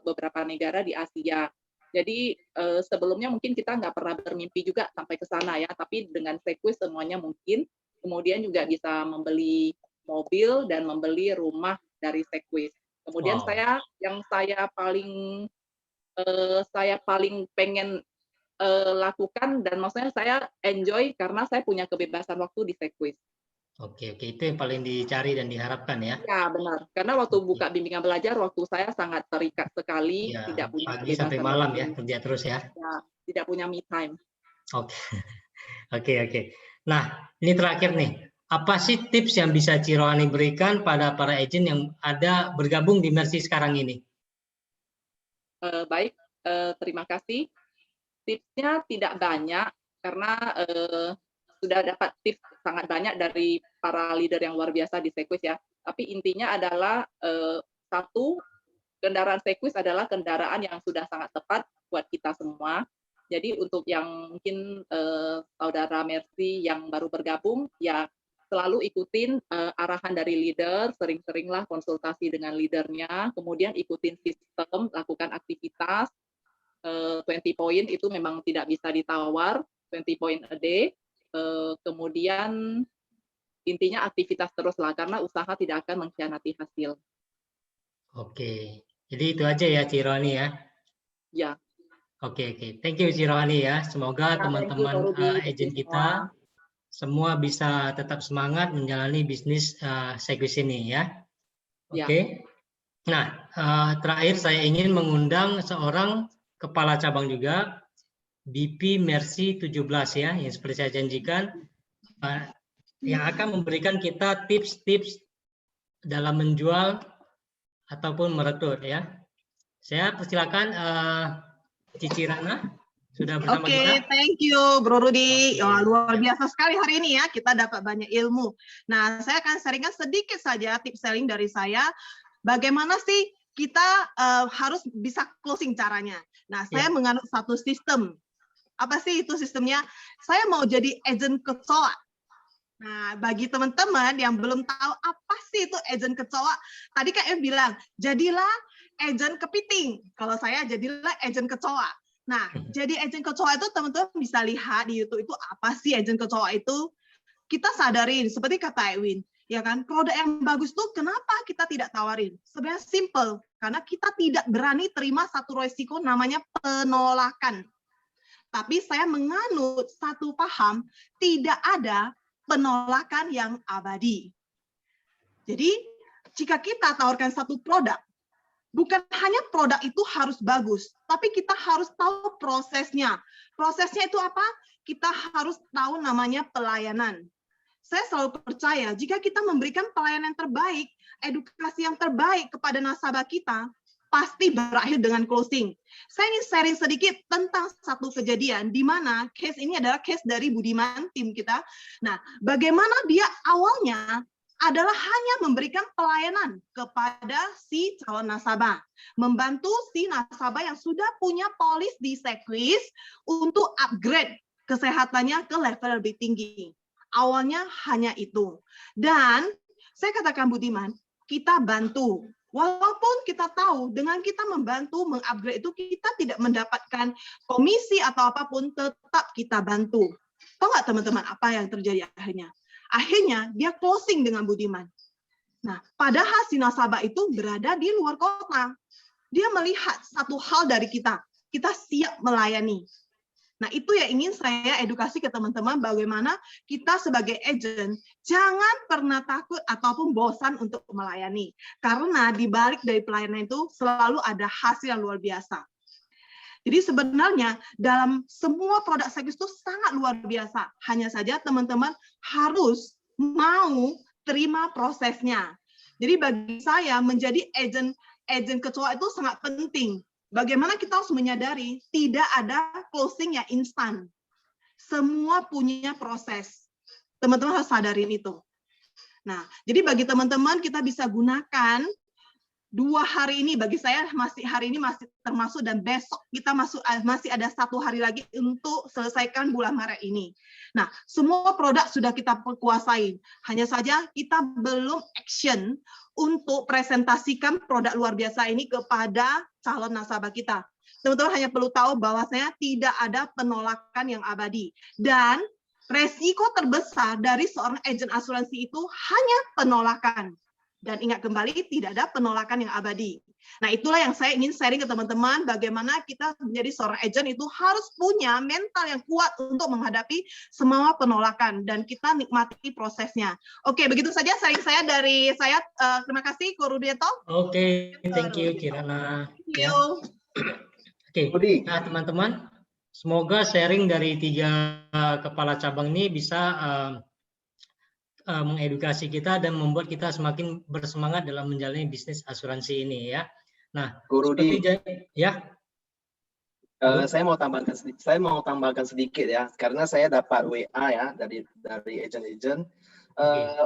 beberapa negara di Asia. Jadi sebelumnya mungkin kita nggak pernah bermimpi juga sampai ke sana ya, tapi dengan Sekwis semuanya mungkin. Kemudian juga bisa membeli mobil dan membeli rumah dari Sekwis. Kemudian Wow. saya paling pengen lakukan dan maksudnya saya enjoy karena saya punya kebebasan waktu di Sekwis. Oke, itu yang paling dicari dan diharapkan ya. Ya, benar. Karena waktu buka bimbingan belajar, waktu saya sangat terikat sekali, Ya, tidak punya pagi sampai kebebasan malam waktu. ya, kerja terus ya. Ya, tidak punya me time. Oke. Nah, ini terakhir nih. Apa sih tips yang bisa Ciroani berikan pada para agent yang ada bergabung di Mercy sekarang ini? Baik, terima kasih. Tipsnya tidak banyak, karena sudah dapat tips sangat banyak dari para leader yang luar biasa di Sekwis ya. Tapi intinya adalah satu, kendaraan Sekwis adalah kendaraan yang sudah sangat tepat buat kita semua. Jadi untuk yang mungkin saudara Mercy yang baru bergabung, ya selalu ikutin arahan dari leader, sering-seringlah konsultasi dengan leadernya, kemudian ikutin sistem, lakukan aktivitas. 20 point itu memang tidak bisa ditawar, 20 point a day. Kemudian intinya aktivitas teruslah, karena usaha tidak akan mengkhianati hasil. Oke, jadi itu aja ya Ciroani ya. Ya. Oke. Thank you Ciroani ya. Semoga teman-teman agent kita semua bisa tetap semangat menjalani bisnis Sekwis ini ya. Oke. Nah, terakhir saya ingin mengundang seorang kepala cabang juga, BP Mercy 17 ya, yang seperti saya janjikan, yang akan memberikan kita tips-tips dalam menjual ataupun merekrut ya. Saya persilakan Cici Rana sudah bersama kita. Oke, thank you Bro Rudi. Luar biasa sekali hari ini ya, kita dapat banyak ilmu. Nah, saya akan sharingkan sedikit saja tips selling dari saya. Bagaimana sih kita harus bisa closing caranya. Nah, saya menganut satu sistem. Apa sih itu sistemnya? Saya mau jadi agent kecoa. Nah, bagi teman-teman yang belum tahu apa sih itu agent kecoa, tadi Kak Em bilang, jadilah agent kepiting. Kalau saya jadilah agent kecoa. Nah, jadi agent kecoa itu teman-teman bisa lihat di YouTube itu apa sih agent kecoa itu. Kita sadarin, seperti kata Edwin, ya kan, produk yang bagus tuh kenapa kita tidak tawarin? Sebenarnya simple, karena kita tidak berani terima satu resiko namanya penolakan. Tapi saya menganut satu paham, tidak ada penolakan yang abadi. Jadi, jika kita tawarkan satu produk, bukan hanya produk itu harus bagus, tapi kita harus tahu prosesnya. Prosesnya itu apa? Kita harus tahu namanya pelayanan. Saya selalu percaya, jika kita memberikan pelayanan terbaik, edukasi yang terbaik kepada nasabah kita, pasti berakhir dengan closing. Saya ingin sharing sedikit tentang satu kejadian di mana case ini adalah case dari Budiman, tim kita. Nah, bagaimana dia awalnya adalah hanya memberikan pelayanan kepada si calon nasabah. Membantu si nasabah yang sudah punya polis di Sekwis untuk upgrade kesehatannya ke level lebih tinggi. Awalnya hanya itu. Dan saya katakan Budiman, kita bantu. Walaupun kita tahu dengan kita membantu mengupgrade itu kita tidak mendapatkan komisi atau apapun, tetap kita bantu. Tahu nggak teman-teman apa yang terjadi akhirnya? Akhirnya dia closing dengan Budiman. Nah, padahal si nasabah itu berada di luar kota. Dia melihat satu hal dari kita siap melayani. Nah, itu yang ingin saya edukasi ke teman-teman bagaimana kita sebagai agent jangan pernah takut ataupun bosan untuk melayani. Karena di balik dari pelayanan itu selalu ada hasil yang luar biasa. Jadi sebenarnya dalam semua produk Sekwis itu sangat luar biasa. Hanya saja teman-teman harus mau terima prosesnya. Jadi bagi saya menjadi agent kecoa itu sangat penting. Bagaimana kita harus menyadari tidak ada closing yang instan. Semua punya proses. Teman-teman harus sadarin itu. Nah, jadi bagi teman-teman kita bisa gunakan 2 hari ini, bagi saya hari ini masih termasuk, dan besok kita masih ada 1 hari lagi untuk selesaikan bulan Maret ini. Nah, semua produk sudah kita kuasai. Hanya saja kita belum action untuk presentasikan produk luar biasa ini kepada calon nasabah kita. Teman-teman hanya perlu tahu bahwasanya tidak ada penolakan yang abadi. Dan resiko terbesar dari seorang agen asuransi itu hanya penolakan. Dan ingat kembali, tidak ada penolakan yang abadi. Nah, itulah yang saya ingin sharing ke teman-teman, bagaimana kita menjadi seorang agent itu harus punya mental yang kuat untuk menghadapi semua penolakan, dan kita nikmati prosesnya. Oke, begitu saja sharing saya dari saya. Terima kasih, Ko Rudieto. Oke, thank you, Kirana. Thank you. Oke, nah teman-teman, semoga sharing dari 3 kepala cabang ini bisa mengedukasi kita dan membuat kita semakin bersemangat dalam menjalani bisnis asuransi ini ya. Nah, Rudi, ya. Saya mau tambahkan sedikit ya, karena saya dapat WA ya dari agent-agent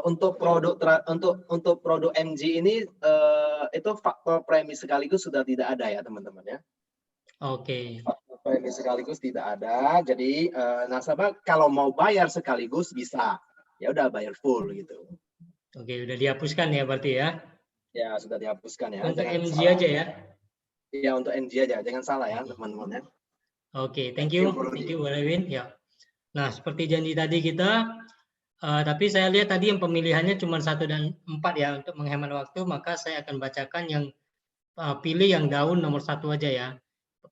untuk produk MG ini itu faktor premi sekaligus sudah tidak ada ya teman-teman ya. Oke. Faktor premi sekaligus tidak ada, jadi nasabah kalau mau bayar sekaligus bisa. Ya udah bayar full gitu. Oke, udah dihapuskan ya berarti ya? Ya sudah dihapuskan ya. Untuk jangan MG salah. aja ya? Iya untuk MG aja, jangan salah ya teman-teman ya. Oke, thank you Walewin. Ya. Nah seperti janji tadi kita, tapi saya lihat tadi yang pemilihannya cuma 1 dan 4 ya, untuk menghemat waktu, maka saya akan bacakan yang pilih yang daun nomor 1 aja ya.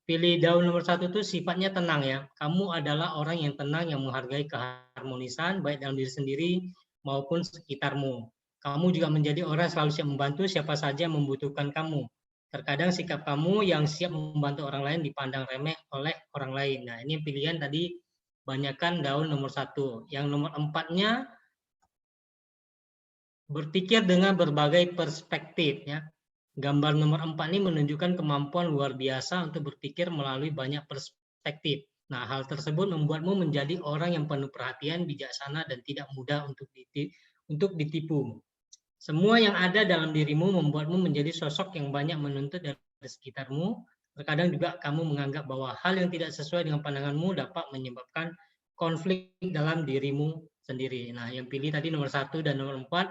Pilih daun nomor 1 itu sifatnya tenang ya. Kamu adalah orang yang tenang, yang menghargai keharmonisan baik dalam diri sendiri maupun sekitarmu. Kamu juga menjadi orang selalu siap membantu siapa saja yang membutuhkan kamu. Terkadang sikap kamu yang siap membantu orang lain dipandang remeh oleh orang lain. Nah, ini pilihan tadi banyakkan daun nomor 1. Yang nomor 4-nya berpikir dengan berbagai perspektif ya. Gambar nomor 4 ini menunjukkan kemampuan luar biasa untuk berpikir melalui banyak perspektif. Nah, hal tersebut membuatmu menjadi orang yang penuh perhatian, bijaksana, dan tidak mudah untuk ditipu. Semua yang ada dalam dirimu membuatmu menjadi sosok yang banyak menuntut dari sekitarmu. Terkadang juga kamu menganggap bahwa hal yang tidak sesuai dengan pandanganmu dapat menyebabkan konflik dalam dirimu sendiri. Nah, yang pilih tadi nomor 1 dan nomor 4.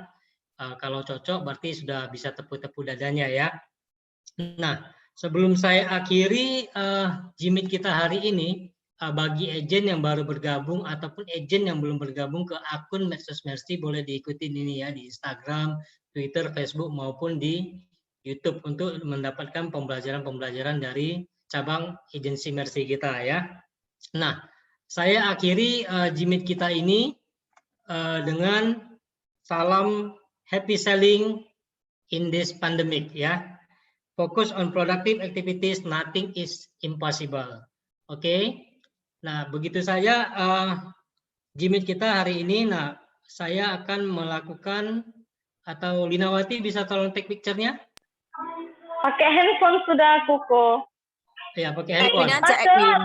Kalau cocok berarti sudah bisa tepuk-tepuk dadanya ya. Nah, sebelum saya akhiri Jimit kita hari ini, bagi agent yang baru bergabung ataupun agent yang belum bergabung ke akun Medsos Mercy, boleh diikuti ini ya di Instagram, Twitter, Facebook maupun di YouTube untuk mendapatkan pembelajaran-pembelajaran dari cabang agensi Mercy kita ya. Nah, saya akhiri Jimit kita ini dengan salam happy selling in this pandemic ya. Focus on productive activities, nothing is impossible. Oke. Nah, begitu saja Jimit kita hari ini. Nah, saya akan melakukan, atau Linawati bisa tolong take picture-nya? Pakai handphone sudah, Kuko. Ya, pakai handphone. Admin aja, admin.